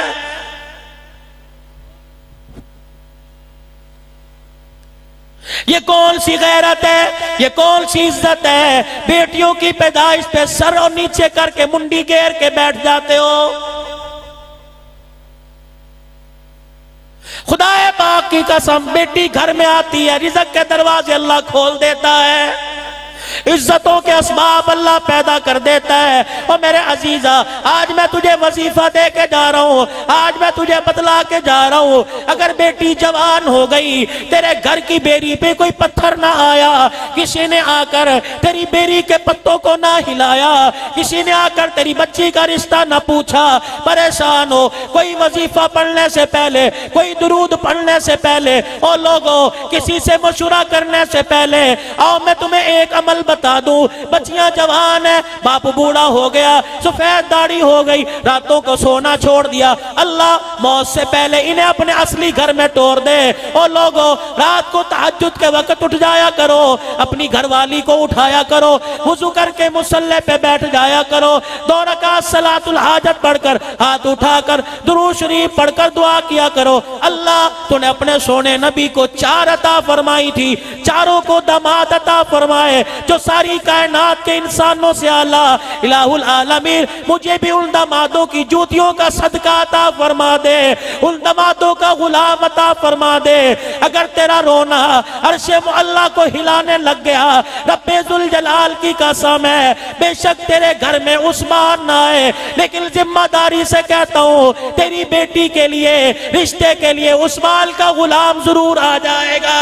یہ کون سی غیرت ہے، یہ کون سی عزت ہے؟ بیٹیوں کی پیدائش پہ سر اور نیچے کر کے منڈی گیر کے بیٹھ جاتے ہو۔ خدا پاک کی قسم، بیٹی گھر میں آتی ہے، رزق کے دروازے اللہ کھول دیتا ہے، عزتوں کے اسباب اللہ پیدا کر دیتا ہے۔ اور میرے عزیزہ، آج میں تجھے وظیفہ دے کے جا رہا ہوں، آج میں تجھے بتلا کے جا رہا ہوں، اگر بیٹی جوان ہو گئی، تیرے گھر کی بیری پہ کوئی پتھر نہ آیا، کسی نے آ کر تیری بیری کے پتوں کو نہ ہلایا، کسی نے آ کر تیری بچی کا رشتہ نہ پوچھا، پریشان ہو، کوئی وظیفہ پڑھنے سے پہلے، کوئی درود پڑھنے سے پہلے، او لوگوں، کسی سے مشورہ کرنے سے پہلے، آؤ میں تمہیں ایک عمل بتا دوں۔ بچیاں جوان ہیں، باپ بوڑھا ہو گیا، سفید داڑھی ہو گئی، راتوں کو سونا چھوڑ دیا، اللہ موت سے پہلے انہیں اپنے اصلی گھر میں ٹور دے۔ اور لوگوں، رات کو تہجد کے وقت اٹھ جایا کرو، اپنی گھر والی کو اٹھایا کرو، وضو کر کے مصلی پہ بیٹھ جایا کرو، 2 رکعت صلاۃ الحاجت پڑھ کر ہاتھ اٹھا کر درود شریف پڑھ کر دعا کیا کرو، اللہ تو نے اپنے سونے نبی کو 4 عطا فرمائی تھی، چاروں کو داماد عطا فرمائے جو ساری کائنات کے انسانوں سے اعلیٰ۔ الہ العالمین مجھے بھی ان دامادوں کی جوتیوں کا صدقہ عطا فرما دے، ان دامادوں کا غلام عطا فرما دے۔ اگر تیرا رونا عرش معلیٰ کو ہلانے لگ گیا، رب ذوالجلال کی قسم ہے، بے شک تیرے گھر میں عثمان نہ آئے، لیکن ذمہ داری سے کہتا ہوں تیری بیٹی کے لیے، رشتے کے لیے عثمان کا غلام ضرور آ جائے گا۔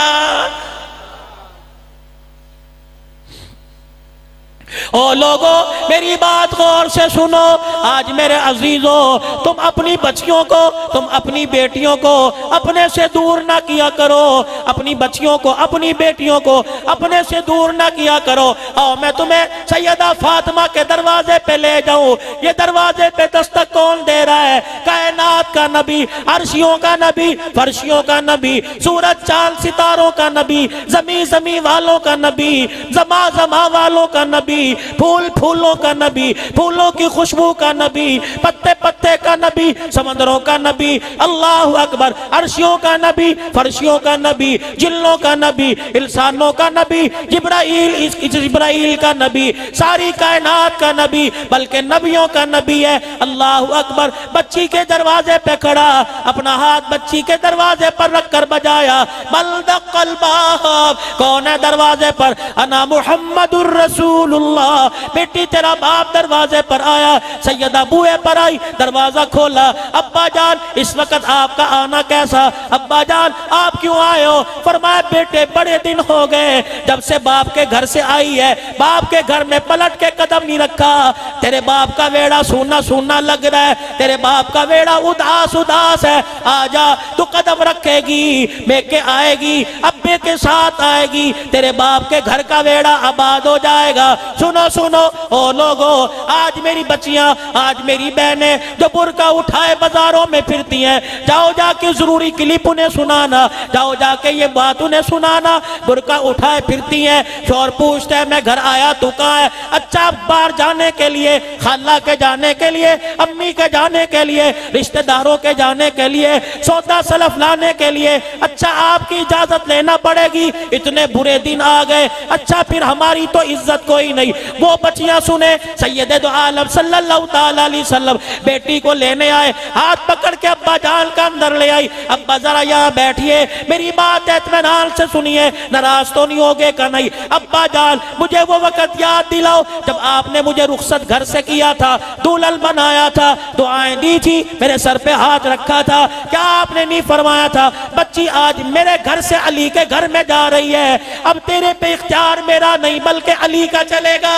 او لوگو، میری بات غور سے سنو، آج میرے عزیزوں، تم اپنی بچیوں کو، تم اپنی بیٹیوں کو اپنے سے دور نہ کیا کرو، اپنی بچیوں کو، اپنی بیٹیوں کو اپنے سے دور نہ کیا کرو۔ اور میں تمہیں سیدہ فاطمہ کے دروازے پہ لے جاؤں، یہ دروازے پہ دستک کون دے رہا ہے؟ کائنات کا نبی، عرشیوں کا نبی، فرشیوں کا نبی، سورج چاند ستاروں کا نبی، زمین والوں کا نبی، زما والوں کا نبی، پھول پھولوں کا نبی، پھولوں کی خوشبو کا نبی، پتے پتے کا نبی، سمندروں کا نبی، اللہ اکبر، عرشیوں کا نبی، فرشیوں کا نبی، جنوں کا نبی، انسانوں کا نبی، جبرائیل کا نبی، ساری کائنات کا نبی، بلکہ نبیوں کا نبی ہے۔ اللہ اکبر، بچی کے دروازے پہ کھڑا، اپنا ہاتھ بچی کے دروازے پر رکھ کر بجایا، بلدق الباب، کون ہے دروازے پر؟ انا محمد الرسول اللہ، بیٹی تیرا باپ دروازے پر آیا، سیدہ بوئے پر آئی، دروازہ کھولا، ابا جان اس وقت آپ کا آنا کیسا؟ ابا جان آپ کیوں آئے ہو؟ فرمایا بیٹے بڑے دن ہو گئے جب سے باپ کے گھر سے آئی ہے، باپ کے گھر میں پلٹ کے قدم نہیں رکھا، تیرے باپ کا ویڑا سونا سونا لگ رہا ہے، تیرے باپ کا ویڑا اداس اداس ہے، آجا تو قدم رکھے گی، میں کے آئے گی، ابے کے ساتھ آئے گی، تیرے باپ کے گھر کا ویڑا آباد ہو جائے گا۔ سنو سنو او لوگو، آج میری بچیاں، آج میری بہنیں جو برقع اٹھائے بازاروں میں پھرتی ہیں، جاؤ جا کے ضروری کلپ انہیں سنانا، جاؤ جا کے یہ بات انہیں سنانا، برقع اٹھائے پھرتی ہیں، شوہر پوچھتے ہیں میں گھر آیا تو کہاں ہے؟ اچھا باہر جانے کے لیے، خالہ کے جانے کے لیے، امی کے جانے کے لیے، رشتہ داروں کے جانے کے لیے، سودا سلف لانے کے لیے، اچھا آپ کی اجازت لینا پڑے گی، اتنے برے دن آ گئے، اچھا پھر ہماری تو عزت کوئی نہیں۔ وہ بچیاں سنیں، سید دو عالم صلی اللہ تعالیٰ علیہ وسلم بیٹی کو لینے آئے، ہاتھ پکڑ کے ابا جان کا اندر لے آئی، ابا ذرا یہاں بیٹھئے، میری بات اطمینان سے سنیے، ناراض تو نہیں ہوگے کہ نہیں؟ ابا جان مجھے وہ وقت یاد دلاؤ جب آپ نے مجھے رخصت گھر سے کیا تھا، دلہن بنایا تھا، دعائیں دی تھی، میرے سر پہ ہاتھ رکھا تھا، کیا آپ نے نہیں فرمایا تھا بچی آج میرے گھر سے علی کے گھر میں جا رہی ہے، اب تیرے پہ اختیار میرا نہیں بلکہ علی کا چلے گا؟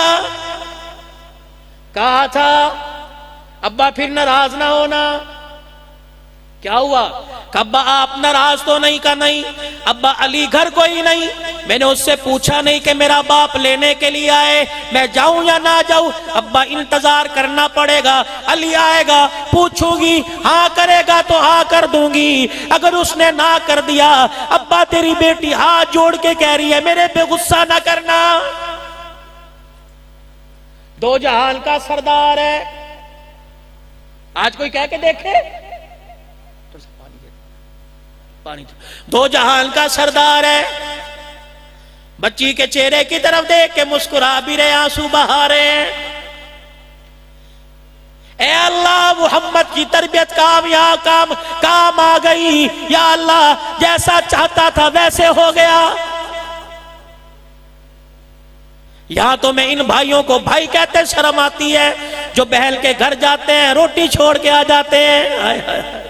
کہا تھا ابا پھر ناراض نہ ہونا۔ کیا ہوا؟ کہ ابا آپ ناراض تو نہیں؟ کا نہیں ابا علی گھر کوئی نہیں، میں نے اس سے پوچھا نہیں کہ میرا باپ لینے کے لیے آئے، میں جاؤں یا نہ جاؤں؟ ابا انتظار کرنا پڑے گا، علی آئے گا، پوچھوں گی، ہاں کرے گا تو ہاں کر دوں گی، اگر اس نے نہ کر دیا ابا تیری بیٹی ہاتھ جوڑ کے کہہ رہی ہے میرے پہ غصہ نہ کرنا۔ دو جہان کا سردار ہے، آج کوئی کہہ کے دیکھے، دو جہان کا سردار ہے، بچی کے چہرے کی طرف دیکھ کے مسکرا بھی رہے، آنسو بہا رہے ہیں۔ اے اللہ محمد کی تربیت کام آ گئی، یا اللہ جیسا چاہتا تھا ویسے ہو گیا۔ یہاں تو میں ان بھائیوں کو بھائی کہتے شرم آتی ہے جو بہن کے گھر جاتے ہیں روٹی چھوڑ کے آ جاتے ہیں،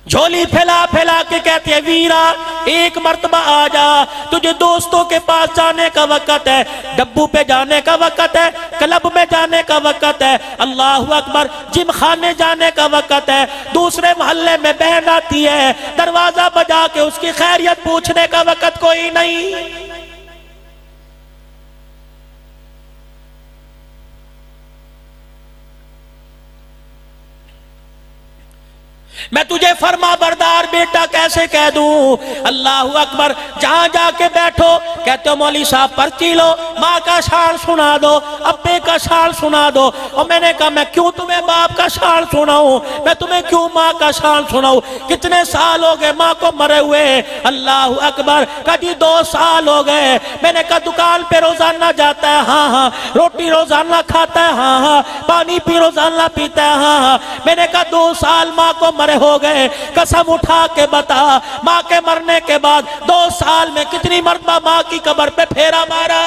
جھولی پھیلا پھیلا کے کہتے ہیں ویرا ایک مرتبہ آ جا، تجھے دوستوں کے پاس جانے کا وقت ہے، ڈبو پہ جانے کا وقت ہے، کلب میں جانے کا وقت ہے، اللہ اکبر، جم خانے جانے کا وقت ہے، دوسرے محلے میں بہن آتی ہے، دروازہ بجا کے اس کی خیریت پوچھنے کا وقت کوئی نہیں۔ میں تجھے فرما بردار بیٹا کیسے کہہ دوں؟ اللہ اکبر، جہاں جا کے بیٹھو کہتے ہو مولوی صاحب پرچی لو، ماں کا شعر سنا دو، ابے کا شعر سنا دو، اور میں نے کہا میں کیوں تمہیں باپ کا شعر سناؤں، میں تمہیں کیوں ماں کا شعر سناؤں؟ کتنے سال ہو گئے ماں کو مرے ہوئے؟ اللہ اکبر، کہا جی 2 سال ہو گئے۔ میں نے کہا دکان پہ روزانہ جاتا ہے؟ ہاں ہاں۔ روٹی روزانہ کھاتا ہے؟ ہاں ہاں۔ پانی پی روزانہ پیتا ہے؟ ہاں ہاں۔ میں نے کہا 2 سال ماں کو مرے ہو گئے، قسم اٹھا کے بتا ماں کے مرنے کے بعد 2 سال میں کتنی مرتبہ ماں کی قبر پہ پھیرا مارا؟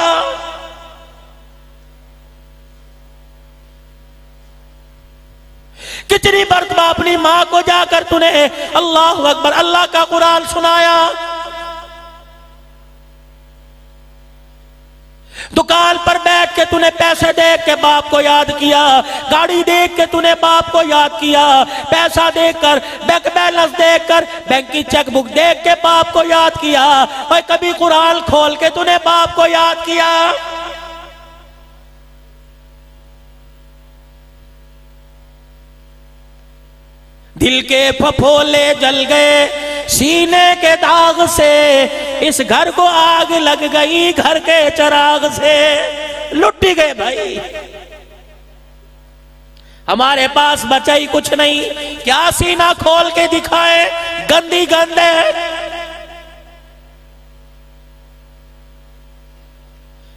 کتنی مرتبہ اپنی ماں کو جا کر تو نے اللہ اکبر اللہ کا قرآن سنایا؟ دکان پر بیٹھ کے تو نے پیسے دیکھ کے باپ کو یاد کیا، گاڑی دیکھ کے تو نے باپ کو یاد کیا، پیسہ دیکھ کر، بینک بیلنس دیکھ کر، بینک کی چیک بک دیکھ کے باپ کو یاد کیا، اور کبھی قرآن کھول کے تو نے باپ کو یاد کیا؟ دل کے پھپھولے جل گئے سینے کے داغ سے، اس گھر کو آگ لگ گئی گھر کے چراغ سے۔ لٹی گئے بھائی، ہمارے پاس بچا ہی کچھ نہیں، کیا سینہ کھول کے دکھائے؟ گندی گند ہے۔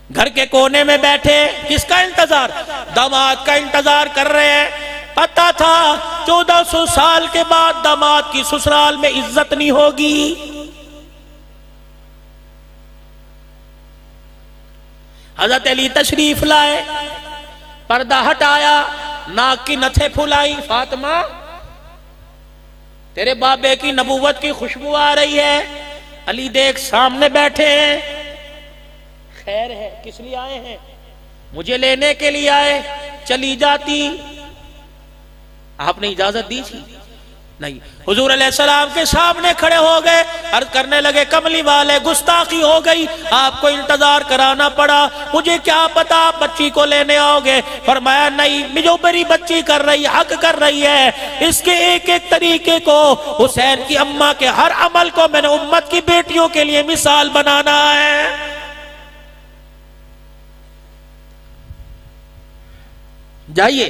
گھر کے کونے میں بیٹھے کس کا انتظار؟ داماد کا انتظار کر رہے ہیں۔ پتا تھا 1400 سال کے بعد داماد کی سسرال میں عزت نہیں ہوگی۔ حضرت علی تشریف لائے، پردہ ہٹایا، ناک کی نتھے پھلائی، فاطمہ تیرے بابے کی نبوت کی خوشبو آ رہی ہے۔ علی دیکھ سامنے بیٹھے ہیں، خیر ہے، کس لیے آئے ہیں؟ مجھے لینے کے لیے آئے، چلی جاتی، آپ نے اجازت دی تھی؟ نہیں۔ حضور علیہ السلام کے سامنے کھڑے ہو گئے، عرض کرنے لگے کملی والے گستاخی ہو گئی، آپ کو انتظار کرانا پڑا، مجھے کیا پتا آپ بچی کو لینے آؤ گے؟ فرمایا نہیں، جو میری بچی کر رہی حق کر رہی ہے، اس کے ایک ایک طریقے کو، حسین کی اماں کے ہر عمل کو میں نے امت کی بیٹیوں کے لیے مثال بنانا ہے۔ جائیے۔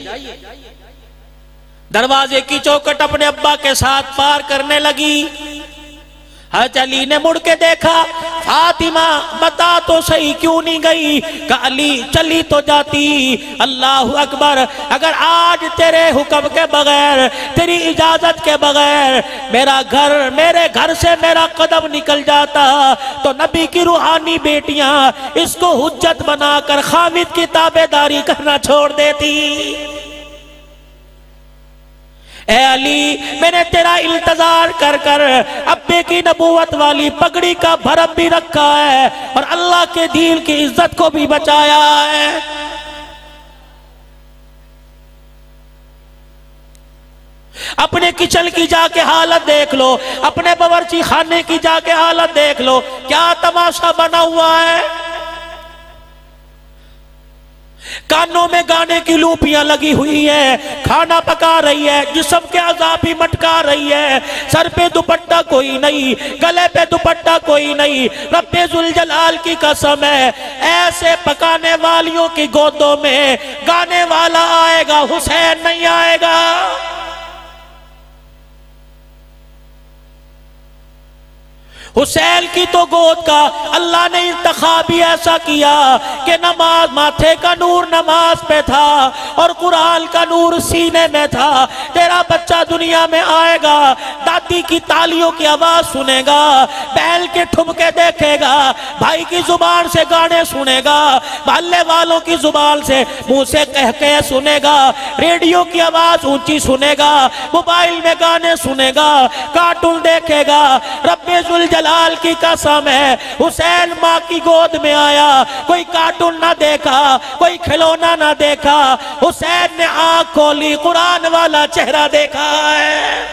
دروازے کی چوکھٹ اپنے ابا کے ساتھ پار کرنے لگی، حضرت علی نے مڑ کے دیکھا، فاطمہ بتا تو صحیح کیوں نہیں گئی؟ کہ علی چلی تو جاتی۔ اللہ اکبر، اگر آج تیرے حکم کے بغیر، تیری اجازت کے بغیر میرے گھر سے میرا قدم نکل جاتا تو نبی کی روحانی بیٹیاں اس کو حجت بنا کر خامد کی تابعداری کرنا چھوڑ دیتی۔ اے علی، میں نے تیرا انتظار کر کر ابے کی نبوت والی پگڑی کا بھرم بھی رکھا ہے اور اللہ کے دین کی عزت کو بھی بچایا ہے۔ اپنے کچن کی جا کے حالت دیکھ لو، اپنے باورچی خانے کی جا کے حالت دیکھ لو، کیا تماشا بنا ہوا ہے۔ کانوں میں گانے کی لوپیاں لگی ہوئی ہے، کھانا پکا رہی ہے، جسم کے اعضاء بھی مٹکا رہی ہے، سر پہ دوپٹہ کوئی نہیں، گلے پہ دوپٹہ کوئی نہیں۔ رب ذوالجلال کی قسم ہے، ایسے پکانے والیوں کی گودوں میں گانے والا آئے گا، حسین نہیں آئے گا۔ حسین کی تو گود کا اللہ نے انتخاب ہی ایسا کیا کہ نماز ماتھے کا نور نماز پہ تھا اور قرآن کا نور سینے میں تھا۔ تیرا بچہ دنیا میں آئے گا، دادی کی تالیوں کی آواز سنے گا، بیل کے ٹھمکے دیکھے گا، بھائی کی زبان سے گانے سنے گا، محلے والوں کی زبان سے منہ سے کہہ سنے گا، ریڈیو کی آواز اونچی سنے گا، موبائل میں گانے سنے گا، کارٹون دیکھے گا۔ رب ذوالجلال کی قسم ہے، حسین ماں کی گود میں آیا، کوئی کارٹون نہ دیکھا، کوئی کھلونا نہ دیکھا، حسین نے آنکھ کھولی، قرآن والا چہرہ دیکھا ہے۔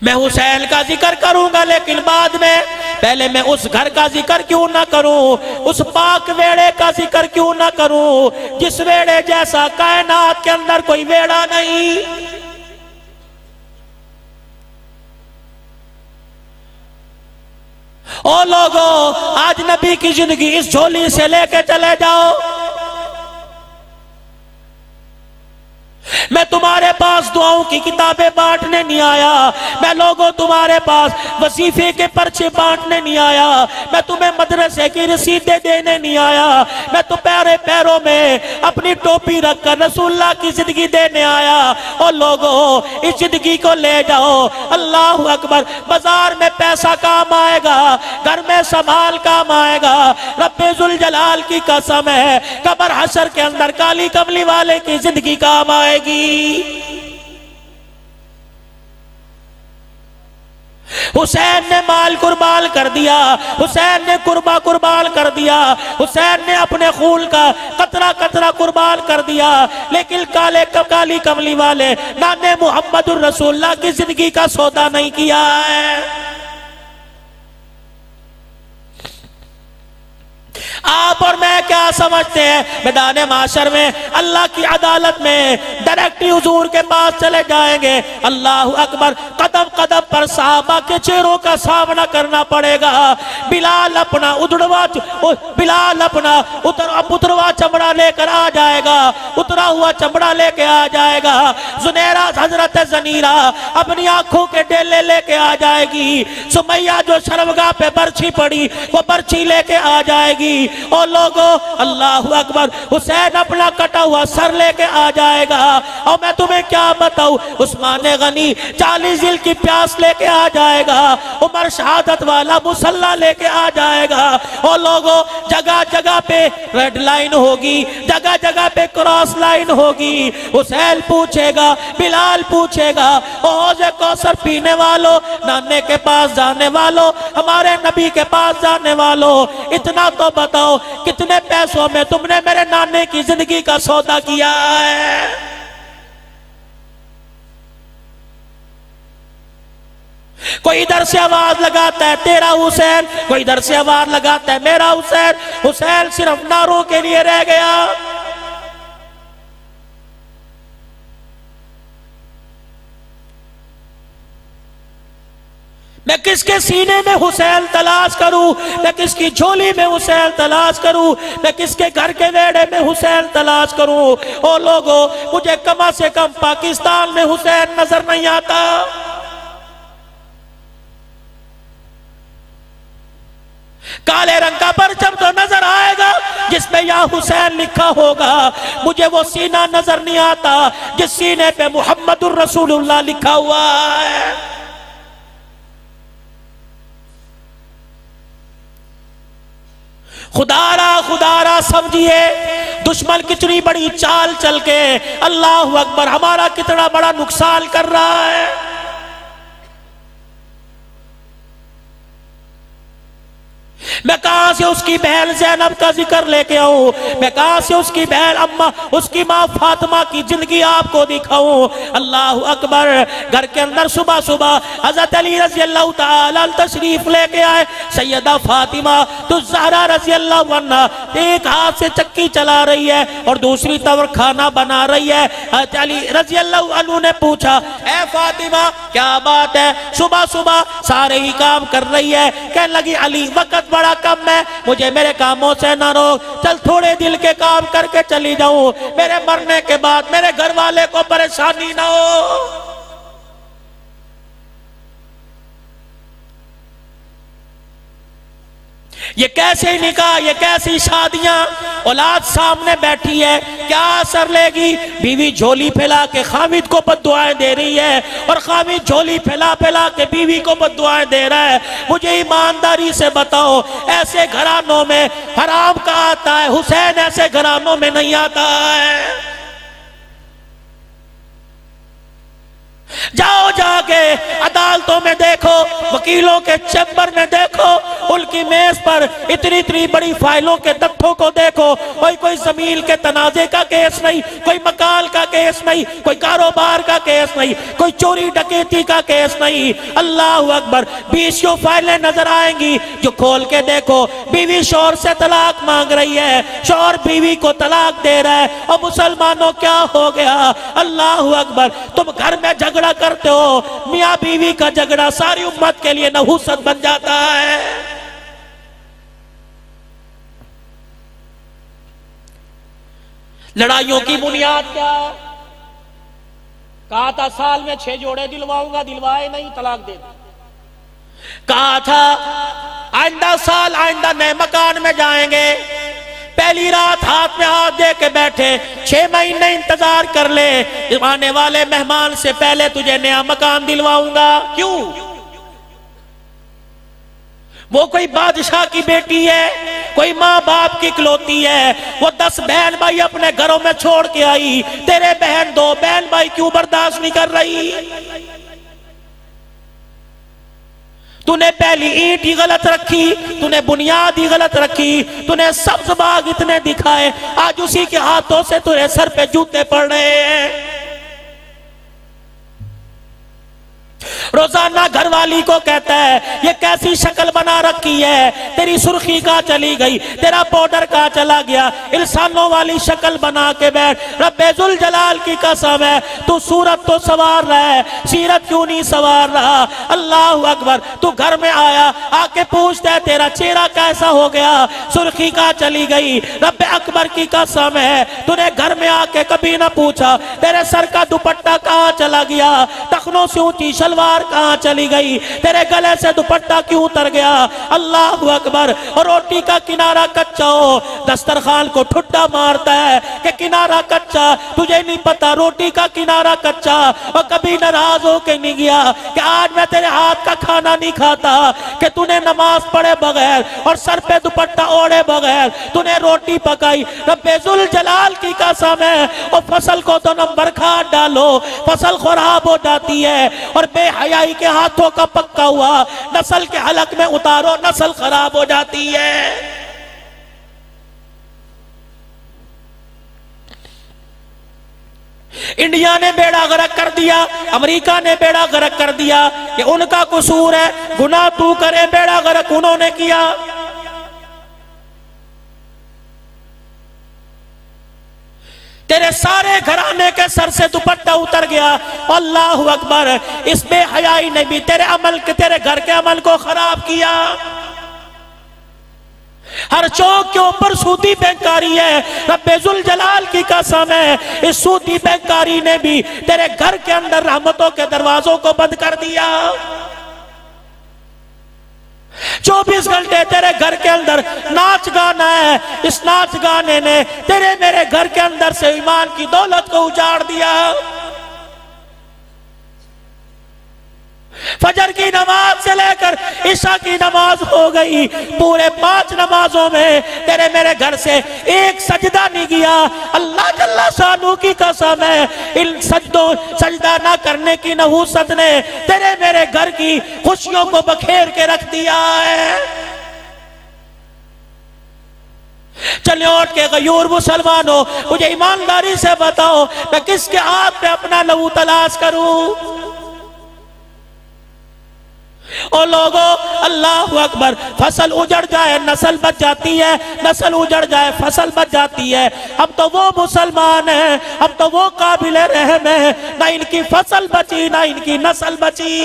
میں حسین کا ذکر کروں گا، لیکن بعد میں پہلے میں اس گھر کا ذکر کیوں نہ کروں، اس پاک ویڑے کا ذکر کیوں نہ کروں جس ویڑے جیسا کائنات کے اندر کوئی ویڑا نہیں۔ او لوگوں، آج نبی کی زندگی اس جھولی سے لے کے چلے جاؤ۔ میں تمہارے پاس دعاؤں کی کتابیں بانٹنے نہیں آیا، میں لوگوں تمہارے پاس وظیفے کے پرچے بانٹنے نہیں آیا، میں تمہیں مدرسے کی رسیدیں دینے نہیں آیا، میں تو پیروں میں اپنی ٹوپی رکھ کر رسول اللہ کی زندگی دینے آیا۔ اور لوگوں، اس زندگی کو لے جاؤ، اللہ اکبر۔ بازار میں پیسہ کام آئے گا، گھر میں سنبھال کام آئے گا، رب ذوالجلال کی قسم ہے، قبر حشر کے اندر کالی کملی والے کی زندگی کام آئے گی۔ حسین نے مال قربان کر دیا، حسین نے قربان کر دیا، حسین نے اپنے خون کا قطرہ قطرہ قربان کر دیا، لیکن کالی کملی والے نانے محمد الرسول اللہ کی زندگی کا سودا نہیں کیا ہے۔ آپ اور میں کیا سمجھتے ہیں؟ میدان معاشر میں اللہ کی عدالت میں ڈائریکٹلی حضور کے پاس چلے جائیں گے، اللہ اکبر، قدم قدم پر صحابہ کے چہروں کا سامنا کرنا پڑے گا۔ بلال اپنا اتروا چمڑا لے کر آ جائے گا، اترا ہوا چمڑا لے کے آ جائے گا۔ زنیرہ حضرت زنیرہ اپنی آنکھوں کے ڈیلے لے کے آ جائے گی۔ سمیہ جو شرمگاہ پہ برچھی پڑی، وہ برچھی لے کے آ جائے گی۔ اور لوگوں، اللہ اکبر، حسین اپنا کٹا ہوا سر لے کے آ جائے گا۔ اور میں تمہیں کیا بتاؤں، عثمان غنی 40 ذل کی پیاس لے کے آ جائے گا، عمر شہادت والا مصلی لے کے آ جائے گا۔ اور لوگوں، جگہ جگہ پہ ریڈ لائن ہوگی، جگہ جگہ پہ کراس لائن ہوگی۔ حسین پوچھے گا، بلال پوچھے گا، حوض کوثر پینے والوں، نانے کے پاس جانے والوں، ہمارے نبی کے پاس جانے والوں، اتنا تو بتاؤ کتنے پیسوں میں تم نے میرے نانے کی زندگی کا سودا کیا ہے؟ کوئی ادھر سے آواز لگاتا ہے تیرا حسین، کوئی ادھر سے آواز لگاتا ہے میرا حسین۔ حسین صرف نعروں کے لیے رہ گیا۔ میں کس کے سینے میں حسین تلاش کروں، میں کس کی جھولی میں حسین تلاش کروں، میں کس کے گھر کے ویڑے میں حسین تلاش کروں؟ او لوگو، مجھے کم سے کم پاکستان میں حسین نظر نہیں آتا۔ کالے رنگ کا پرچم تو نظر آئے گا جس میں یا حسین لکھا ہوگا، مجھے وہ سینہ نظر نہیں آتا جس سینے پہ محمد الرسول اللہ لکھا ہوا ہے۔ خدا را سمجھئے دشمن کتنی بڑی چال چل کے اللہ اکبر ہمارا کتنا بڑا نقصان کر رہا ہے۔ میں کہاں سے اس کی بہن زینب کا ذکر لے کے آؤں، میں کہاں سے اس کی بہن اماں، اس کی ماں فاطمہ کی زندگی آپ کو دکھاؤں۔ اللہ اکبر، گھر کے اندر صبح صبح حضرت علی رضی اللہ تعالیٰ تشریف لے کے آئے، سیدہ فاطمہ تو زہرا رضی اللہ عنہ ایک ہاتھ سے چکی چلا رہی ہے اور دوسری طرف کھانا بنا رہی ہے۔ حضرت علی رضی اللہ عنہ نے پوچھا، اے فاطمہ کیا بات ہے، صبح صبح سارے ہی کام کر رہی ہے؟ کہنے لگی علی وقت بڑا کم ہے، مجھے میرے کاموں سے نہ روک، چل تھوڑے دل کے کام کر کے چلی جاؤں، میرے مرنے کے بعد میرے گھر والے کو پریشانی نہ ہو۔ یہ کیسے نکاح، یہ کیسی شادیاں، اولاد سامنے بیٹھی ہے، کیا اثر لے گی؟ بیوی جھولی پھیلا کے خامد کو بد دعائیں دے رہی ہے اور خامد جھولی پھیلا پھیلا کے بیوی کو بد دعائیں دے رہا ہے۔ مجھے ایمانداری سے بتاؤ، ایسے گھرانوں میں حرام کا آتا ہے، حسین ایسے گھرانوں میں نہیں آتا ہے۔ جاؤ جا کے عدالتوں میں دیکھو، وکیلوں کے چیمبر میں دیکھو، ان کی میز پر اتنی اتنی بڑی فائلوں کے دفتوں کو دیکھو، کوئی زمین کے تنازع کا کیس نہیں، کوئی مکان کا کیس نہیں، کوئی کاروبار کا کیس نہیں، کوئی چوری ڈکیتی کا کیس نہیں۔ اللہ اکبر، 20 فائلیں نظر آئیں گی جو کھول کے دیکھو، بیوی شوہر سے طلاق مانگ رہی ہے، شوہر بیوی کو طلاق دے رہا ہے، اور مسلمانوں کیا ہو گیا؟ اللہ اکبر، تم گھر میں جھگڑا کرتے ہو، میاں بیوی کا جھگڑا ساری امت کے لیے نحوست بن جاتا ہے۔ لڑائیوں کی بنیاد کیا؟ کہا تھا سال میں 6 جوڑے دلواؤں گا، دلوائے نہیں، طلاق دے دی۔ کہا تھا آئندہ سال آئندہ نئے مکان میں جائیں گے، پہلی رات ہاتھ میں ہاتھ دے کے بیٹھے، 6 مہینے انتظار کر لے، آنے والے مہمان سے پہلے تجھے نیا مکان دلواؤں گا۔ کیوں؟ وہ کوئی بادشاہ کی بیٹی ہے، کوئی ماں باپ کی اکلوتی ہے، وہ 10 بہن بھائی اپنے گھروں میں چھوڑ کے آئی، تیرے بہن 2 بہن بھائی کیوں برداشت نہیں کر رہی؟ تو نے پہلی اینٹ ہی غلط رکھی، تو نے بنیاد ہی غلط رکھی، تو نے سبز باغ اتنے دکھائے، آج اسی کے ہاتھوں سے تیرے سر پہ جوتے پڑ رہے ہیں۔ روزانہ گھر والی کو کہتا ہے یہ کیسی شکل بنا رکھی ہے، تیری سرخی کہاں چلی گئی، تیرا پاؤڈر کہاں چلا گیا، انسانوں والی شکل بنا کے بیٹھ، رب ذوالجلال کی قسم ہے تو صورت تو سوار رہا ہے، سیرت کیوں نہیں سوار رہا؟ اللہ اکبر، تو گھر میں آیا، آ کے پوچھتا ہے تیرا چہرہ کیسا ہو گیا، سرخی کہاں چلی گئی؟ رب اکبر کی قسم ہے تو نے گھر میں آ کے کبھی نہ پوچھا تیرے سر کا دوپٹہ کہاں چلا گیا، ٹخنوں سے اونچی شلوار کہاں چلی گئی، تیرے گلے سے دوپٹہ کیوں اتر گیا؟ اللہ اکبر، اور روٹی کا کنارہ کچا ہو، دسترخوان کو ٹھڈا مارتا ہے کہ کنارہ کچا، تجھے نہیں پتا روٹی کا کنارہ کچا، اور کبھی ناراض ہو کے نہیں گیا کہ آج میں تیرے ہاتھ کا کھانا نہیں کھاتا، کہ تو نے نماز پڑھے بغیر اور سر پہ دوپٹہ اوڑے بغیر تو نے روٹی پکائی۔ رب ذوالجلال کی قسم ہے، اور فصل کو تو نمبر کھاد ڈالو، فصل خراب ہو جاتی ہے، اور بے حیائی کے ہاتھوں کا پکا ہوا نسل کے حلق میں اتارو، نسل خراب ہو جاتی ہے۔ انڈیا نے بیڑا غرق کر دیا، امریکہ نے بیڑا غرق کر دیا، یہ ان کا قصور ہے، گناہ تو کرے، بیڑا غرق انہوں نے کیا۔ تیرے سارے گھرانے کے سر سے دوپٹہ اتر گیا. اللہ اکبر. اس بے حیائی نے بھی تیرے گھر کے عمل کو خراب کیا. ہر چوک کے اوپر سودی بینکاری ہے. رب ذوالجلال کی قسم ہے اس سودی بینکاری نے بھی تیرے گھر کے اندر رحمتوں کے دروازوں کو بند کر دیا. 24 گھنٹے تیرے گھر کے اندر ناچ گانا ہے. اس ناچ گانے نے تیرے میرے گھر کے اندر سے ایمان کی دولت کو اجاڑ دیا. فجر کی نماز سے لے کر عشاء کی نماز ہو گئی. پورے 5 نمازوں میں تیرے میرے گھر سے ایک سجدہ نہیں گیا. اللہ جل شانہ کی قسم ہے ان سجدہ نہ کرنے کی نحوست نے تیرے میرے گھر کی خوشیوں کو بکھیر کے رکھ دیا ہے. چلے اٹھ کے غیور مسلمانوں مجھے ایمانداری سے بتاؤ میں کس کے ہاتھ پہ اپنا لہو تلاش کروں؟ او لوگو اللہ اکبر. فصل اجڑ جائے نسل بچ جاتی ہے, نسل اجڑ جائے فصل بچ جاتی ہے. اب تو وہ مسلمان ہیں, اب تو وہ قابل رحم ہیں, نہ ان کی فصل بچی نہ ان کی نسل بچی.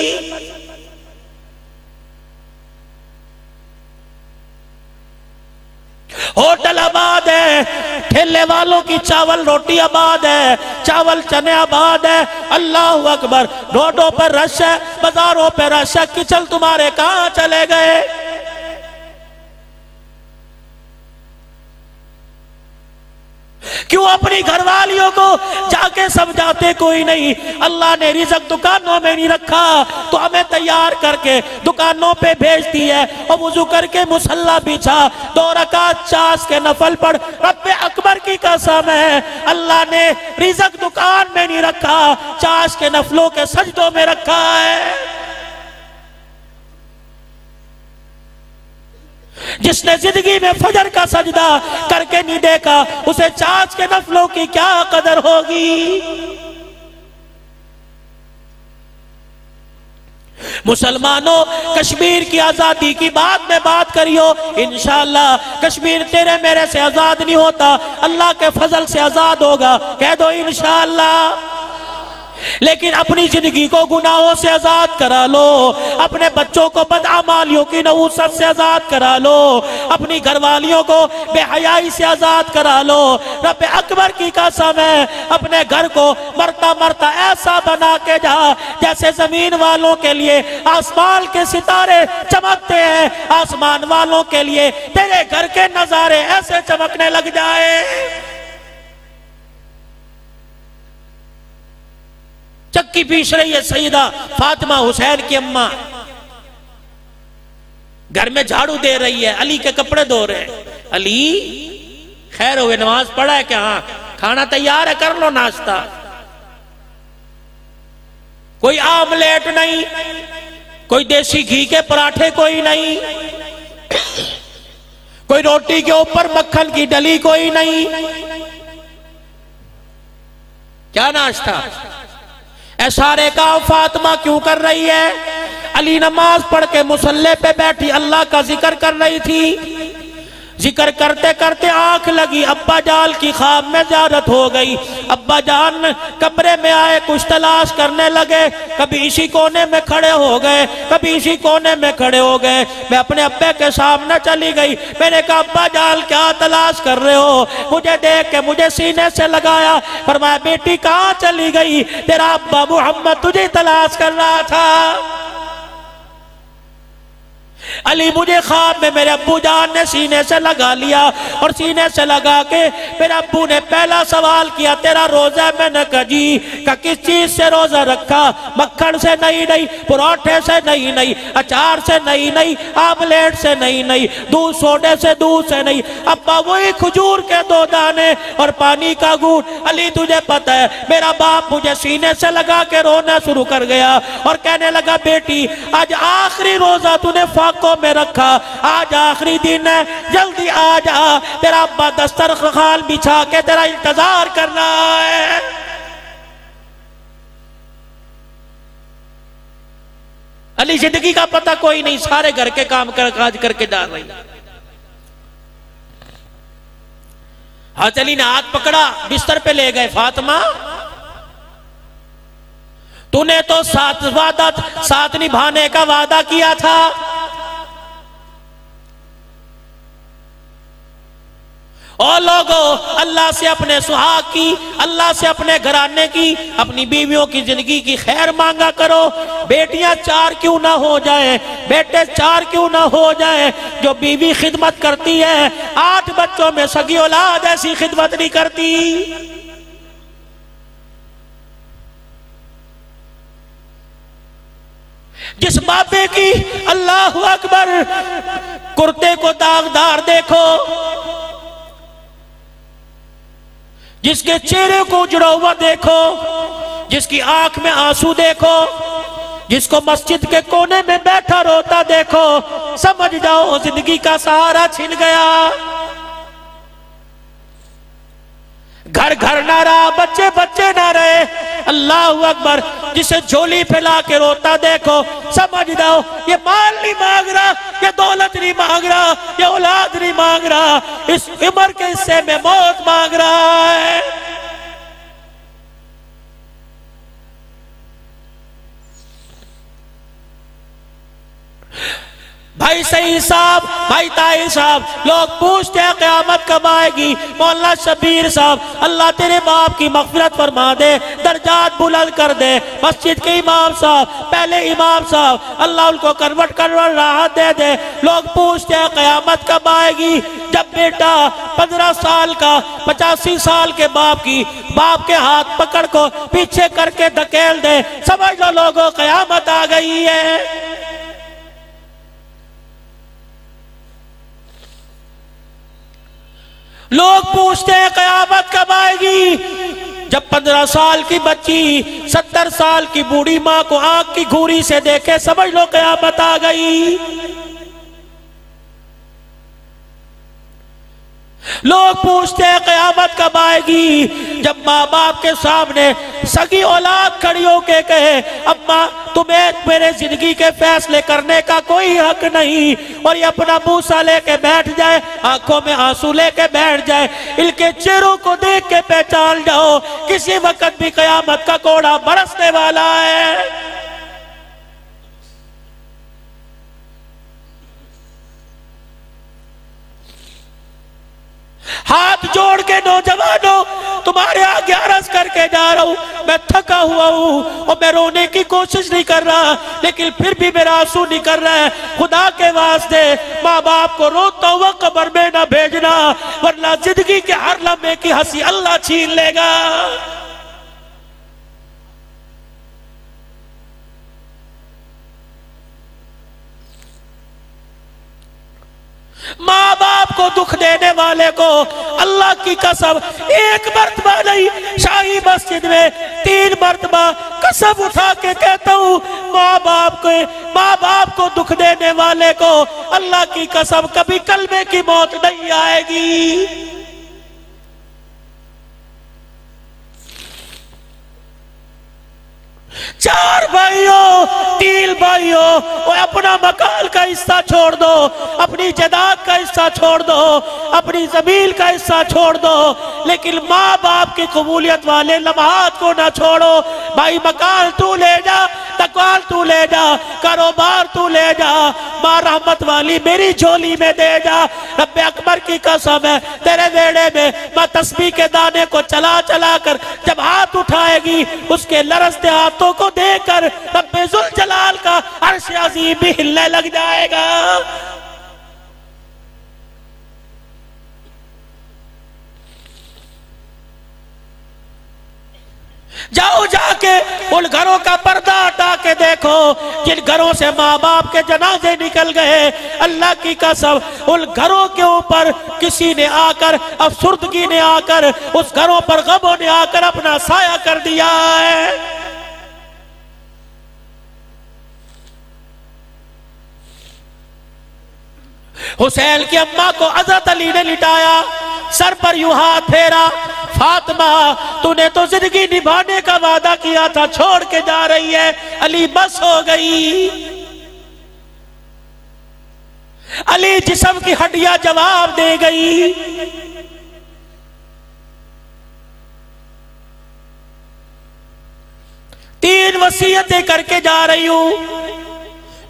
ہوٹل آباد ہے, ٹھیلے والوں کی چاول روٹی آباد ہے, چاول چنے آباد ہے. اللہ اکبر. روڈوں پر رش ہے, بازاروں پہ رش ہے. کچل تمہارے کہاں چلے گئے؟ کیوں اپنی گھر والیوں کو جا کے سمجھاتے کوئی نہیں؟ اللہ نے رزق دکانوں میں نہیں رکھا تو ہمیں تیار کر کے دکانوں پہ بھیج دی ہے. اور وضو کر کے مصلی بچھا 2 رکعت چاش کے نفل پڑھ. رب اکبر کی قسم ہے اللہ نے رزق دکان میں نہیں رکھا, چاش کے نفلوں کے سجدوں میں رکھا ہے. جس نے زندگی میں فجر کا سجدہ کر کے نہیں دیکھا اسے چاش کے نفلوں کی کیا قدر ہوگی؟ مسلمانوں کشمیر کی آزادی کی بات میں بات کریو. انشاءاللہ کشمیر تیرے میرے سے آزاد نہیں ہوتا, اللہ کے فضل سے آزاد ہوگا. کہہ دو انشاءاللہ. لیکن اپنی زندگی کو گناہوں سے آزاد کرا لو, اپنے بچوں کو بدعمالیوں کی نحوست سے آزاد کرا لو, اپنی گھر والیوں کو بے حیائی سے آزاد کرا لو. رب اکبر کی قسم ہے اپنے گھر کو مرتا مرتا ایسا بنا کے جا جیسے زمین والوں کے لیے آسمان کے ستارے چمکتے ہیں, آسمان والوں کے لیے تیرے گھر کے نظارے ایسے چمکنے لگ جائے. چکی پیش رہی ہے سیدہ فاطمہ حسین کی اماں, گھر میں جھاڑو دے رہی ہے, علی کے کپڑے دھو رہے ہیں. علی خیر ہوئے نماز پڑھا ہے کہ ہاں کھانا تیار ہے کر لو ناشتہ. کوئی آملیٹ نہیں, کوئی دیسی گھی کے پراٹھے کوئی نہیں, کوئی روٹی کے اوپر مکھن کی ڈلی کوئی نہیں. کیا ناشتہ؟ اے سارے کام فاطمہ کیوں کر رہی ہے؟ علی نماز پڑھ کے مصلی پہ بیٹھی اللہ کا ذکر کر رہی تھی. ذکر کرتے کرتے آنکھ لگی, ابا جان کی خواب میں زیارت ہو گئی. ابا جان کمرے میں آئے, کچھ تلاش کرنے لگے, کبھی اسی کونے میں کھڑے ہو گئے, کبھی اسی کونے میں کھڑے ہو گئے. میں اپنے ابے کے سامنے چلی گئی, میں نے کہا ابا جان کیا تلاش کر رہے ہو؟ مجھے دیکھ کے مجھے سینے سے لگایا, فرمایا بیٹی کہاں چلی گئی؟ تیرا ابا محمد تجھے تلاش کر رہا تھا. علی مجھے خواب میں میرے ابو جان نے سینے سے لگا لیا, اور سینے سے لگا کے میرے ابو نے پہلا سوال کیا تیرا روزہ ہے؟ میں نے کہا جی. کہ کس چیز سے روزہ رکھا؟ مکھن سے نہیں, پراٹھے سے نہیں, اچار سے نہیں, آملیٹ سے نہیں, دودھ سوڈے سے دودھ سے نہیں. ابا وہی کھجور کے 2 دانے اور پانی کا گھونٹ. علی تجھے پتہ ہے میرا باپ مجھے سینے سے لگا کے رونا شروع کر گیا اور کہنے لگا بیٹی آج آخری روزہ تو نے فاقوں میں رکھا, آج آخری دن ہے, جلدی آ جا, تیرا ابا دسترخوان بچھا کے تیرا انتظار کر رہا ہے. علی زندگی کا پتہ کوئی نہیں, سارے گھر کے کام کاج کر کے جا رہی. حضرت علی نے ہاتھ پکڑا، بستر پہ لے گئے، فاطمہ تو نے تو ساتھ نبھانے کا وعدہ کیا تھا، اور لوگوں اللہ سے اپنے سہاگ کی، اللہ سے اپنے گھرانے کی، اپنی بیویوں کی زندگی کی خیر مانگا کرو۔ بیٹیاں 4 کیوں نہ ہو جائیں، بیٹے 4 کیوں نہ ہو جائیں، جو بیوی خدمت کرتی ہے 8 بچوں میں سگی اولاد ایسی خدمت نہیں کرتی۔ جس بابے کی اللہ اکبر کرتے کو داغدار دیکھو، جس کے چہرے کو اجڑا ہوا دیکھو، جس کی آنکھ میں آنسو دیکھو، جس کو مسجد کے کونے میں بیٹھا روتا دیکھو، سمجھ جاؤ زندگی کا سہارا چھن گیا۔ گھر گھر نہ رہا، بچے بچے نہ رہے، اللہ اکبر۔ جسے جھولی پھیلا کے روتا دیکھو، سمجھ جاؤ یہ مال نہیں مانگ رہا، یہ دولت نہیں مانگ رہا، یہ اولاد نہیں مانگ رہا، اس عمر کے حصے میں موت مانگ رہا ہے۔ بھائی سعید صاحب، بھائی طاہر صاحب، لوگ پوچھتے ہیں قیامت کب آئے گی؟ مولانا شبیر صاحب، اللہ تیرے باپ کی مغفرت فرما دے، درجات بلند کر دے۔ مسجد کے امام صاحب، پہلے امام صاحب، اللہ ان کو کنورٹ راحت دے دے۔ لوگ پوچھتے ہیں قیامت کب آئے گی؟ جب بیٹا 15 سال کا 85 سال کے باپ کے ہاتھ پکڑ کو پیچھے کر کے دھکیل دے، سمجھ لو لوگوں قیامت آ گئی ہے۔ لوگ پوچھتے ہیں قیامت کب آئے گی؟ جب 15 سال کی بچی 70 سال کی بوڑھی ماں کو آنکھ کی گھوری سے دیکھے، سمجھ لو قیامت آ گئی۔ لوگ پوچھتے ہیں قیامت کب آئے گی؟ جب ماں باپ کے سامنے سگی اولاد کھڑی ہو کے کہے، اماں تمہیں میرے زندگی کے فیصلے کرنے کا کوئی حق نہیں، اور یہ اپنا بوسہ لے کے بیٹھ جائے، آنکھوں میں آنسو لے کے بیٹھ جائے، ان کے چہروں کو دیکھ کے پہچان جاؤ کسی وقت بھی قیامت کا کوڑا برسنے والا ہے۔ ہاتھ جوڑ کے نوجوانوں تمہارے آگے عرض کر کے جا رہا ہوں، میں تھکا ہوا ہوں اور میں رونے کی کوشش نہیں کر رہا، لیکن پھر بھی میرا آنسو نہیں کر رہا ہے۔ خدا کے واسطے ماں باپ کو روتا ہوا قبر میں نہ بھیجنا، ورنہ زندگی کے ہر لمحے کی ہنسی اللہ چھین لے گا۔ ماں باپ کو دکھ دینے والے کو اللہ کی قسم ایک مرتبہ نہیں، شاہی مسجد میں 3 مرتبہ قسم اٹھا کے کہتا ہوں، ماں باپ کو دکھ دینے والے کو اللہ کی قسم کبھی کلمے کی موت نہیں آئے گی۔ چار بھائیوں، 3 بھائیوں، وہ اپنا مکان کا حصہ چھوڑ دو، اپنی جائیداد کا حصہ چھوڑ دو، اپنی زمین کا حصہ چھوڑ دو، لیکن ماں باپ کی قبولیت والے لمحات کو نہ چھوڑو۔ بھائی مکان تو لے جا، تقوال تو لے جا، کاروبار تو لے جا، ماں رحمت والی میری جھولی میں دے جا۔ رب اکبر کی قسم ہے، تیرے ویڑے میں ماں تسبیح کے دانے کو چلا چلا کر جب ہاتھ اٹھائے گی، اس کے لرزتے ہاتھوں کو دیکھ کر رب ذوالجلال کا عرش عظیم بھی ہلنے لگ جائے گا۔ جاؤ جا کے ان گھروں کا پردہ ہٹا کے دیکھو جن گھروں سے ماں باپ کے جنازے نکل گئے، اللہ کی قسم ان گھروں کے اوپر کسی نے آ کر، افسردگی نے آ کر، اس گھروں پر غموں نے آ کر اپنا سایہ کر دیا ہے۔ حسین کی اماں کو حضرت علی نے لٹایا، سر پر یوں ہاتھ پھیرا، فاطمہ تو نے تو زندگی نبھانے کا وعدہ کیا تھا، چھوڑ کے جا رہی ہے۔ علی بس ہو گئی۔ علی جسم کی ہڈیاں جواب دے گئی۔ 3 وصیتیں کر کے جا رہی ہوں،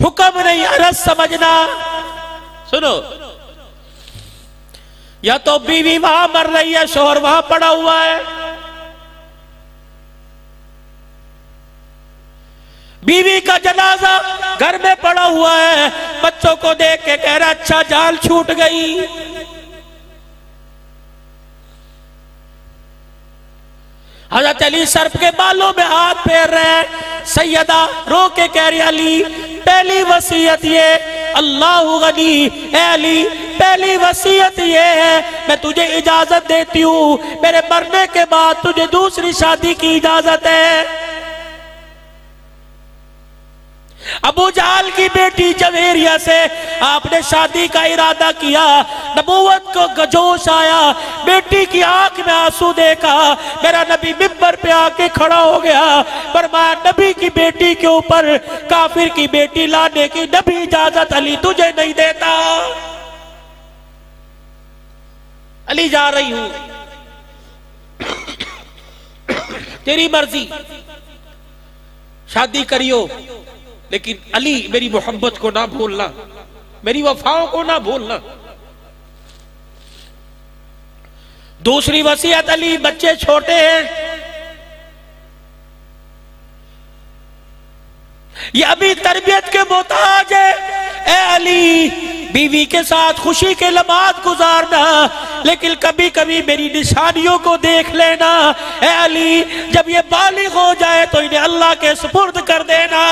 حکم نہیں عرض سمجھنا۔ سنو، یا تو بیوی وہاں مر رہی ہے، شوہر وہاں پڑا ہوا ہے، بیوی کا جنازہ گھر میں پڑا ہوا ہے، بچوں کو دیکھ کے کہہ رہا اچھا جان چھوٹ گئی۔ حضرت علی سر کے بالوں میں ہاتھ پھیر رہے ہیں، سیدہ رو کے کہہ رہی علی پہلی وصیت یہ، اللہ غنی، اے علی پہلی وصیت یہ ہے میں تجھے اجازت دیتی ہوں، میرے مرنے کے بعد تجھے دوسری شادی کی اجازت ہے۔ ابو جہل کی بیٹی جویریہ سے آپ نے شادی کا ارادہ کیا، نبوت کو جوش آیا، بیٹی کی آنکھ میں آنسو دیکھا، میرا نبی منبر پہ آ کے کھڑا ہو گیا، فرمایا نبی کی بیٹی کے اوپر کافر کی بیٹی لانے کی نبی اجازت علی تجھے نہیں دیتا۔ علی جا رہی ہوں، تیری مرضی، شادی کریو، لیکن علی میری محبت کو نہ بھولنا، میری وفاؤں کو نہ بھولنا۔ دوسری وصیت علی بچے چھوٹے ہیں، یہ ابھی تربیت کے محتاج ہے، اے علی بیوی کے ساتھ خوشی کے لمحات گزارنا، لیکن کبھی کبھی میری نشانیوں کو دیکھ لینا، اے علی جب یہ بالغ ہو جائے تو انہیں اللہ کے سپرد کر دینا۔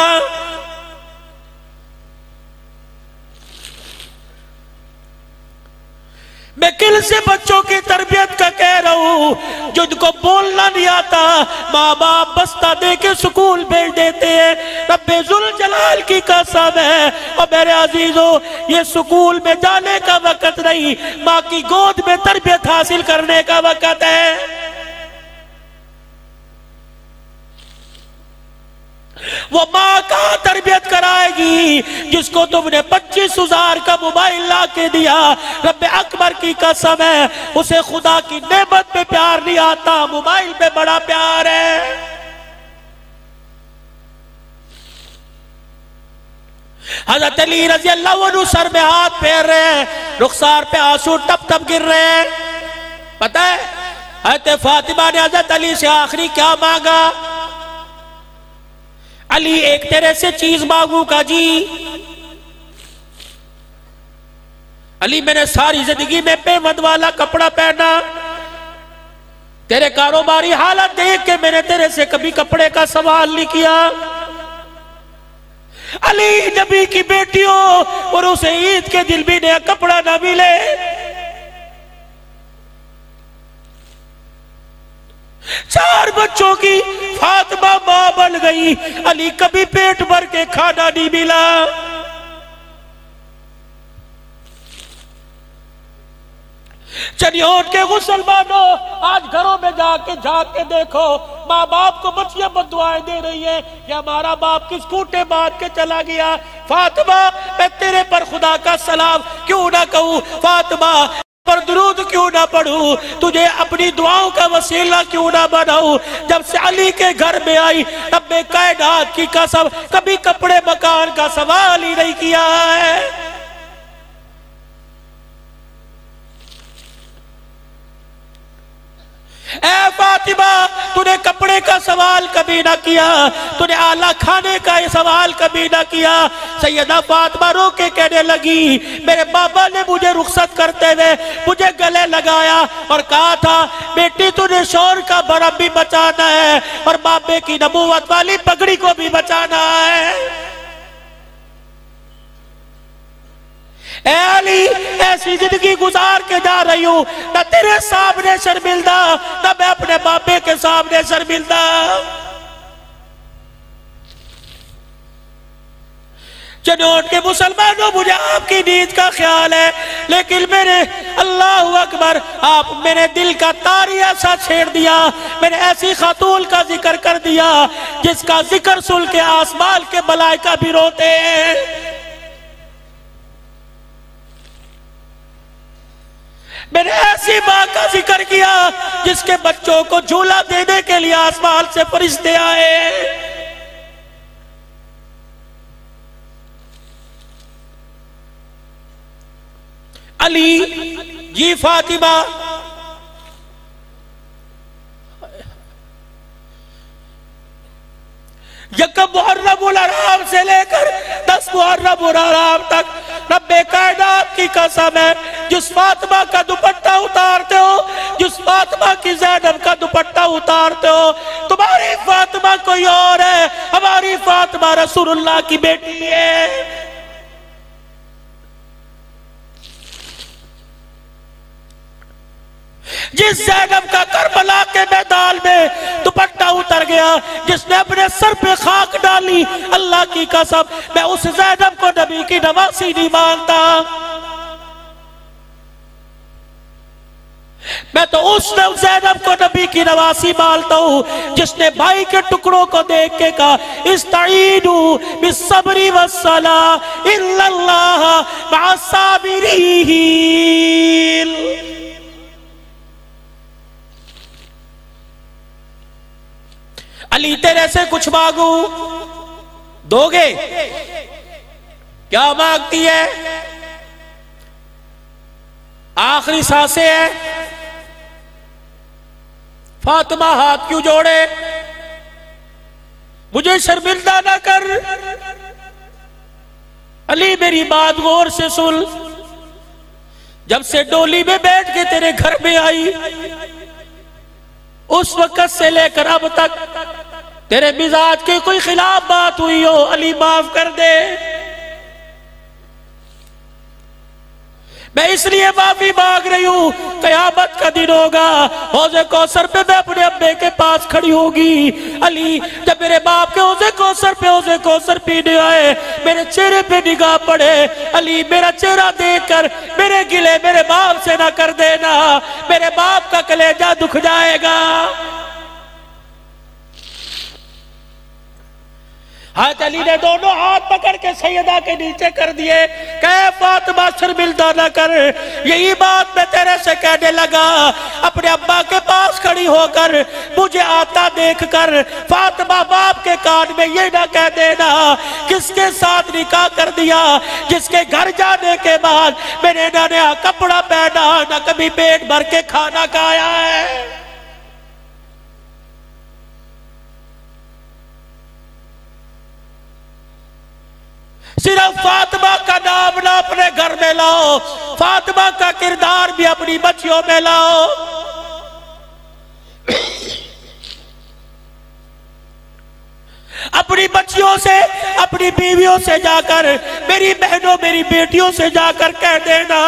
میں کل سے بچوں کی تربیت کا کہہ رہا ہوں، جن کو بولنا نہیں آتا ماں باپ بستہ دے کے سکول بھیج دیتے ہیں، رب ذوالجلال کی قسم ہے، اور میرے عزیزو یہ سکول میں جانے کا وقت نہیں، ماں کی گود میں تربیت حاصل کرنے کا وقت ہے۔ وہ ماں کہاں تربیت کرائے گی جس کو تم نے 25,000 کا موبائل لا کے دیا؟ رب اکبر کی قسم ہے اسے خدا کی نعمت پہ پیار نہیں آتا، موبائل پہ بڑا پیار ہے۔ حضرت علی رضی اللہ عنہ سر میں ہاتھ پھیر رہے ہیں، رخسار پہ آنسو ٹپ ٹپ گر رہے ہیں۔ پتہ ہے حضرت فاطمہ نے حضرت علی سے آخری کیا مانگا؟ علی ایک تیرے سے چیز مانگوں کا جی؟ علی میں نے ساری زندگی میں پیمند والا کپڑا پہنا، تیرے کاروباری حالت دیکھ کے میں نے تیرے سے کبھی کپڑے کا سوال نہیں کیا۔ علی نبی کی بیٹی ہو اور اسے عید کے دن بھی نیا کپڑا نہ ملے، چار بچوں کی فاطمہ ماں بن گئی، علی کبھی پیٹ بھر کے کھانا نہیں ملا۔ چنیوٹ کے مسلمانوں آج گھروں میں جا کے جھانک کے دیکھو، ماں باپ کو بچیاں بد دعائیں دے رہی ہیں کہ ہمارا باپ کس کوٹے باندھ کے چلا گیا۔ فاطمہ میں تیرے پر خدا کا سلام کیوں نہ کہوں، فاطمہ پر درود کیوں نہ پڑھوں، تجھے اپنی دعاؤں کا وسیلہ کیوں نہ بناؤں؟ جب سے علی کے گھر میں آئی رب کائنات کی قسم کبھی کپڑے مکان کا سوال ہی نہیں کیا ہے۔ اے فاطمہ تو نے کپڑے کا سوال کبھی نہ کیا، تو نے اعلیٰ کھانے کا سوال کبھی نہ کیا۔ سیدہ فاطمہ رو کے کہنے لگی میرے بابا نے مجھے رخصت کرتے ہوئے مجھے گلے لگایا اور کہا تھا بیٹی تو نے شور کا برم بھی بچانا ہے اور بابے کی نبوت والی پگڑی کو بھی بچانا ہے۔ اے علی ایسی زندگی گزار کے جا رہی ہوں، نہ تیرے سامنے شرمندہ نہ میں اپنے باپے کے سامنے شرمندہ۔ چنوٹ کے مسلمانوں مجھے آپ کی نیند کا خیال ہے، لیکن میرے اللہ اکبر آپ میرے دل کا تاری ایسا چھیڑ دیا، میں نے ایسی خاتون کا ذکر کر دیا جس کا ذکر سن کے آسمان کے ملائکہ بھی روتے ہیں۔ میں نے ایسی ماں کا ذکر کیا جس کے بچوں کو جھولا دینے کے لیے آسمان سے فرشتے آئے۔ علی جی فاطمہ، یکم محرم الحرام سے لے کر 10 محرم الحرام تک رب کائنات کی قسم ہے، جس فاطمہ کا دوپٹہ اتارتے ہو، جس فاطمہ کی زینب کا دوپٹہ اتارتے ہو، تمہاری فاطمہ کوئی اور ہے، ہماری فاطمہ رسول اللہ کی بیٹی ہے۔ جس زینب کا کربلا کے میدان میں دوپٹہ اتر گیا، جس نے اپنے سر پہ خاک ڈالی، اللہ کی قسم میں اس زینب کو نبی کی نواسی نہیں مانتا، میں تو اس زینب کو نبی کی نواسی مانتا ہوں جس نے بھائی کے ٹکڑوں کو دیکھ کے کہا استعینوا بالصبر والصلاۃ الا اللہ مع الصابرین۔ علی تیرے سے کچھ مانگوں، دو گے؟ کیا مانگتی ہے؟ آخری سانسیں ہیں، فاطمہ ہاتھ کیوں جوڑے؟ مجھے شرمندہ نہ کر۔ علی میری بات غور سے سن، جب سے ڈولی میں بیٹھ کے تیرے گھر میں آئی، اس وقت سے لے کر اب تک تیرے مزاج کے کوئی خلاف بات ہوئی ہو، علی معاف کر دے۔ میں اس لیے معافی مانگ رہی ہوں، قیامت کا دن ہوگا، حوض کوثر پہ میں اپنے ابے کے پاس کھڑی ہوگی۔ علی جب میرے باپ کے حوض کوثر پینے آئے، میرے چہرے پہ نگاہ پڑے، علی میرا چہرہ دیکھ کر میرے گلے میرے باپ سے نہ کر دینا، میرے باپ کا کلیجہ دکھ جائے گا۔ حضرت علی نے دونوں ہاتھ پکڑ کے سیدہ کے نیچے کر دیے، کہ فاطمہ شرمندہ نہ کر، یہی بات میں تیرے سے کہنے لگا۔ اپنے ابا کے پاس کھڑی ہو کر مجھے آتا دیکھ کر فاطمہ باپ کے کان میں یہ نہ کہہ دینا کس کے ساتھ نکاح کر دیا، جس کے گھر جانے کے بعد میں نے نہ نیا کپڑا پہنا، نہ کبھی پیٹ بھر کے کھانا کھایا ہے۔ صرف فاطمہ کا نام نہ اپنے گھر میں لاؤ، فاطمہ کا کردار بھی اپنی بچیوں میں لاؤ۔ اپنی بچیوں سے، اپنی بیویوں سے جا کر، میری بہنوں میری بیٹیوں سے جا کر کہہ دینا،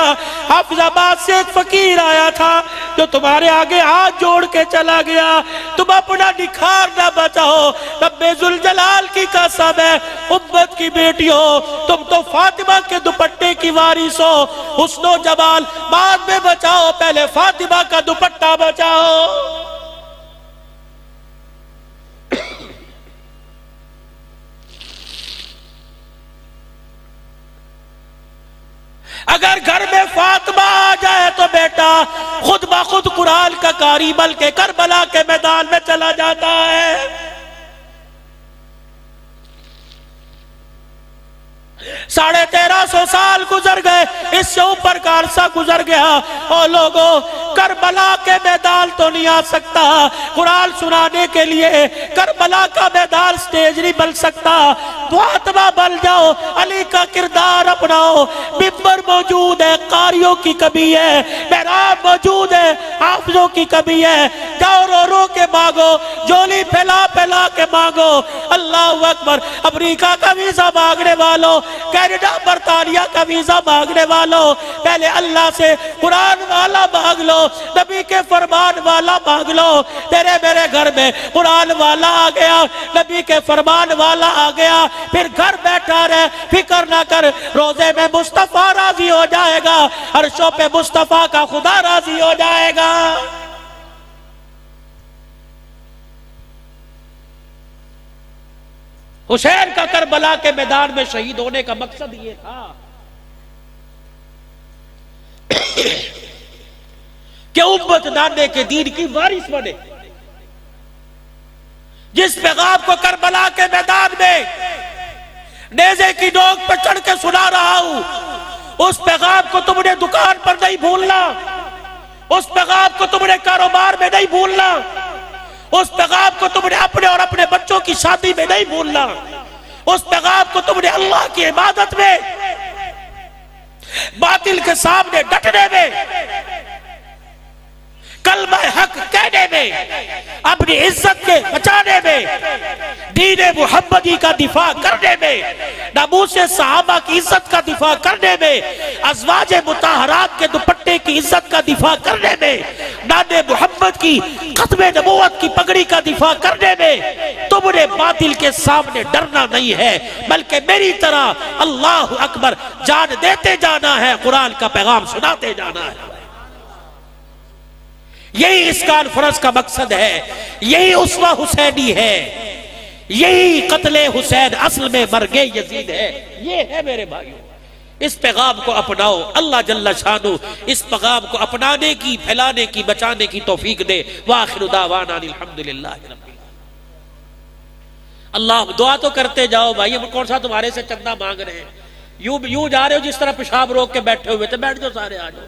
حافظ آباد سے ایک فقیر آیا تھا جو تمہارے آگے ہاتھ جوڑ کے چلا گیا، تم اپنا نکھار نہ بچاؤ، رب ذوالجلال کی قسم ہے، امت کی بیٹیوں تم تو فاطمہ کے دوپٹے کی وارث ہو، حسن و جمال بعد میں بچاؤ، پہلے فاطمہ کا دوپٹہ بچاؤ۔ اگر گھر میں فاطمہ آ جائے تو بیٹا خود بخود قرآن کا قاری بلکہ کربلا کے میدان میں چلا جاتا ہے۔ 1350 سال گزر گئے، اس سے اوپر کا عرصہ گزر گیا، اور لوگوں کربلا کے میدان تو نہیں آ سکتا، قرآن سنانے کے لیے کربلا کا میدان سٹیج نہیں بن سکتا، فاطمہ بن جاؤ، علی کا کردار اپناؤ، ممبر موجود ہے، قاریوں کی کمی ہے، محراب موجود ہے، حافظوں کی کمی ہے، جاؤ رو رو کے مانگو، جولی پھیلا پھیلا کے مانگو۔ اللہ اکبر۔ امریکہ کا ویزا مانگنے والوں، کینیڈا برطانیہ کا ویزا مانگنے والوں، پہلے اللہ سے قرآن والا مانگ لو، نبی کے فرمان والا مانگ لو۔ تیرے میرے گھر میں قرآن والا آ گیا، نبی کے فرمان والا آ گیا، پھر گھر بیٹھا رہے، فکر نہ کر، روزے میں مصطفیٰ راضی ہو جائے گا، عرشوں پہ مصطفیٰ کا خدا راضی ہو جائے گا۔ حسین کا کربلا کے میدان میں شہید ہونے کا مقصد یہ تھا کہ امت نانے کے دین کی وارث بنے۔ جس پیغام کو کربلا کے میدان میں نیزے کی نوک پر چڑھ کے سنا رہا ہوں، اس پیغام کو تم نے دکان پر نہیں بھولنا، اس پیغام کو تم نے کاروبار میں نہیں بھولنا، اس پیغام کو تم نے اپنے اور اپنے بچوں کی شادی میں نہیں بھولنا، اس پیغام کو تم نے اللہ کی عبادت میں، باطل کے سامنے ڈٹنے میں، کلمہ حق کہنے میں، اپنی عزت کے بچانے میں، دین محمدی کا دفاع کرنے میں، ناموس صحابہ کی عزت کا دفاع کرنے میں، ازواج مطہرات کے دوپٹے کی عزت کا دفاع کرنے میں، نان محمد کی ختم نبوت کی پگڑی کا دفاع کرنے میں تم نے باطل کے سامنے ڈرنا نہیں ہے، بلکہ میری طرح اللہ اکبر جان دیتے جانا ہے، قرآن کا پیغام سناتے جانا ہے۔ یہی اس کانفرنس کا مقصد ہے، یہی اسوہ حسینی ہے، یہی قتل حسین اصل میں مرگ یزید ہے، یہ ہے میرے بھائیوں۔ اس پیغام کو اپناؤ، اللہ جل شانہ اس پیغام کو اپنانے کی، پھیلانے کی، بچانے کی توفیق دے۔ وآخر دعوانا الحمدللہ رب العالمین۔ اللہ دعا تو کرتے جاؤ بھائی، ہم کون سا تمہارے سے چندہ مانگ رہے ہیں، یوں جا رہے ہو جس طرح پیشاب روک کے بیٹھے ہوئے تھے، بیٹھ جاؤ سارے، آ جاؤ۔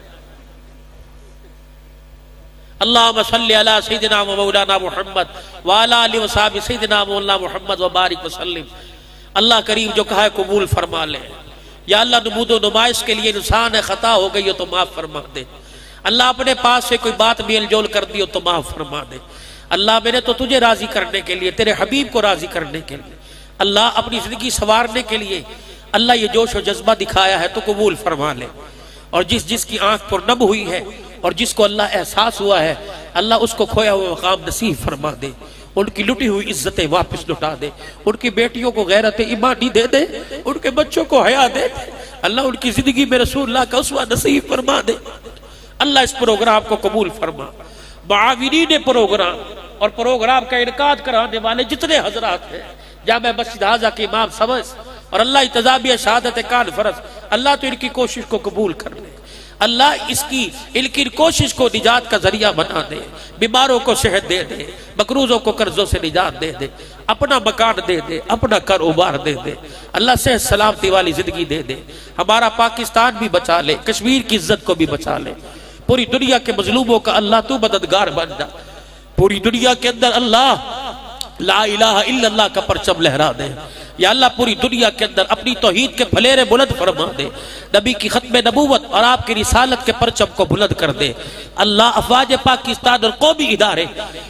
اللہم صلی علی سیدنا و مولانا محمد وعلی آلہ و صحابہ سیدنا مولانا محمد وبارک وسلم۔ اللہ کریم جو کہا ہے قبول فرما لے۔ یا اللہ نمود و نمائش کے لیے انسان ہے، خطا ہو گئی ہو تو معاف فرما دے۔ اللہ اپنے پاس سے کوئی بات میل جول کر دی ہو تو معاف فرما دے۔ اللہ میں نے تو تجھے راضی کرنے کے لیے، تیرے حبیب کو راضی کرنے کے لیے، اللہ اپنی زندگی سنوارنے کے لیے اللہ یہ جوش و جذبہ دکھایا ہے تو قبول فرما لے۔ اور جس کی آنکھ پر نم ہوئی ہے اور جس کو اللہ احساس ہوا ہے، اللہ اس کو کھویا ہوا مقام نصیب فرما دے، ان کی لٹی ہوئی عزتیں واپس لٹا دے، ان کی بیٹیوں کو غیرت ایمانی دے دے، ان کے بچوں کو حیا دے دے، اللہ ان کی زندگی میں رسول اللہ کا اسوہ نصیب فرما دے۔ اللہ اس پروگرام کو قبول فرما۔ معاونین پروگرام اور پروگرام کا انعقاد کرانے والے جتنے حضرات ہیں، جامع مسجد حاضہ کے امام سمجھ اور اللہ انتظامیہ شہادت کانفرنس، اللہ تو ان کی کوشش کو قبول کر لے، اللہ ان کی کوشش کو نجات کا ذریعہ بنا دے، بیماروں کو صحت دے دے، مقروضوں کو قرضوں سے نجات دے دے، اپنا مکان دے دے، اپنا کاروبار دے دے، اللہ صحت سلامتی والی زندگی دے دے، ہمارا پاکستان بھی بچا لے، کشمیر کی عزت کو بھی بچا لے، پوری دنیا کے مظلوموں کا اللہ تو مددگار بن جا، پوری دنیا کے اندر اللہ لا الہ الا اللہ کا پرچم لہرا دے۔ یا اللہ پوری دنیا کے اندر اپنی توحید کے پھلیرے بلند فرما دے، نبی کی ختم نبوت اور آپ کی رسالت کے پرچم کو بلند کر دے۔ اللہ افواج پاکستان اور قومی ادارے،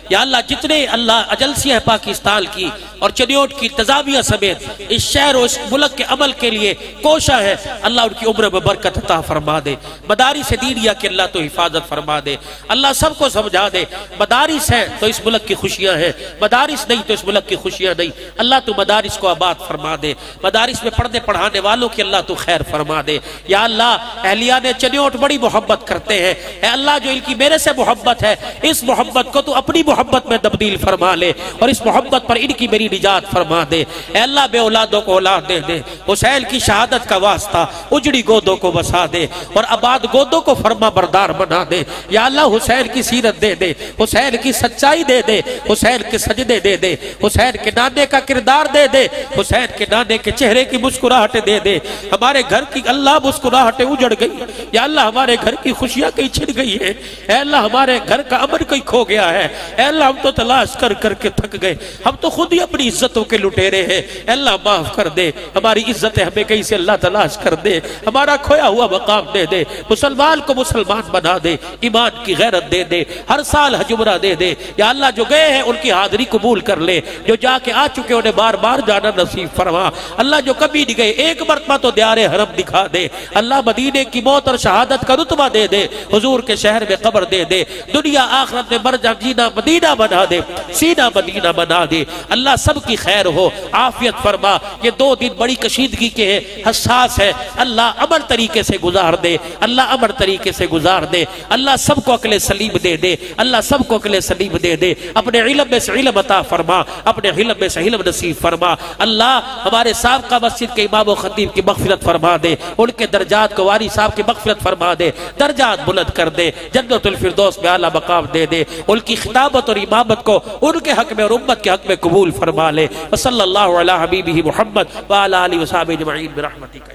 یا اللہ جتنے اللہ ایجنسیاں ہیں پاکستان کی اور چنیوٹ کی انتظامیہ سمیت اس شہر اور اس ملک کے عمل کے لیے کوشاں ہے، اللہ ان کی عمر میں برکت عطا فرما دے۔ مدارس دینیہ کے اللہ تو حفاظت فرما دے، اللہ سب کو سمجھا دے، مدارس ہیں تو اس ملک کی خوشیاں ہیں، مدارس نہیں تو اس ملک کی خوشیاں نہیں، اللہ تو مدارس کو آباد فرما دے، مدارس میں پڑھنے پڑھانے والوں کی اللہ تو خیر فرما دے۔ یا اللہ اہلیان چنیوٹ بڑی محبت کرتے ہیں، اے اللہ جو ان کی میرے سے محبت ہے، اس محبت کو تو اپنی محبت میں تبدیل فرما لے اور اس محبت پر ان کی میری نجات فرما دے۔ اے اللہ بے اولادوں کو اولاد دے دے، حسین کی شہادت کا واسطہ اجڑی گودوں کو بسا دے اور آباد گودوں کو فرما بردار بنا دے۔ یا اللہ حسین کی سیرت دے دے، حسین کی سچائی دے دے، حسین کے سجدے دے دے، حسین کے نانے کا کردار دے دے، حسین کے نانے کے چہرے کی مسکراہٹ دے دے۔ ہمارے گھر کی اللہ مسکراہٹیں اجڑ گئی، یا اللہ ہمارے گھر کی خوشیاں کہیں چھن گئی ہے، اے اللہ ہمارے گھر کا امن کہیں کھو گیا ہے، اے اللہ ہم تو تلاش کر کر کے تھک گئے، ہم تو خود ہی اپنی عزتوں کے لٹیرے ہیں، اے اللہ معاف کر دے، ہماری عزتیں ہمیں کہیں سے اللہ تلاش کر دے، ہمارا کھویا ہوا مقام دے دے، مسلمان کو مسلمان بنا دے، ایمان کی غیرت دے دے، ہر سال حج عمرہ دے دے۔ یا اللہ جو گئے ہیں ان کی حاضری قبول کر لے، جو جا کے آ چکے انہیں بار بار جانا نصیب فرما۔ اللہ جو کبھی نہیں گئے ایک مرتبہ تو دیار حرم دکھا دے، اللہ مدینے کی موت اور شہادت کا رتبہ دے دے، حضور کے شہر میں قبر دے دے، دنیا آخرت میں مرجع جینا مدینہ بنا دے، سینہ مدینہ بنا دے۔ اللہ سب کی خیر ہو، عافیت فرما۔ یہ 2 دن بڑی کشیدگی کے ہیں، حساس ہے، اللہ امن طریقے سے گزار دے، اللہ امن طریقے سے گزار دے، اللہ سب کو عقل سلیم دے دے، اللہ سب کو عقل سلیم دے دے، اپنے علم میں سے علم عطا فرما، اپنے علم میں سے علم نصیب فرما۔ اللہ ہمارے سابقہ مسجد کے امام و خطیب کی مغفرت فرما دے، ان کے درجات کو واری صاحب کی مغفرت فرما دے، درجات بلند کر دے، جنت الفردوس میں اعلیٰ مقام دے دے، ان کی خطابت اور امامت کو ان کے حق میں اور امت کے حق میں قبول فرما لے۔ وصلی اللہ علی حبیبہ محمد وعلی آلہ وصحبہ اجمعین برحمتک۔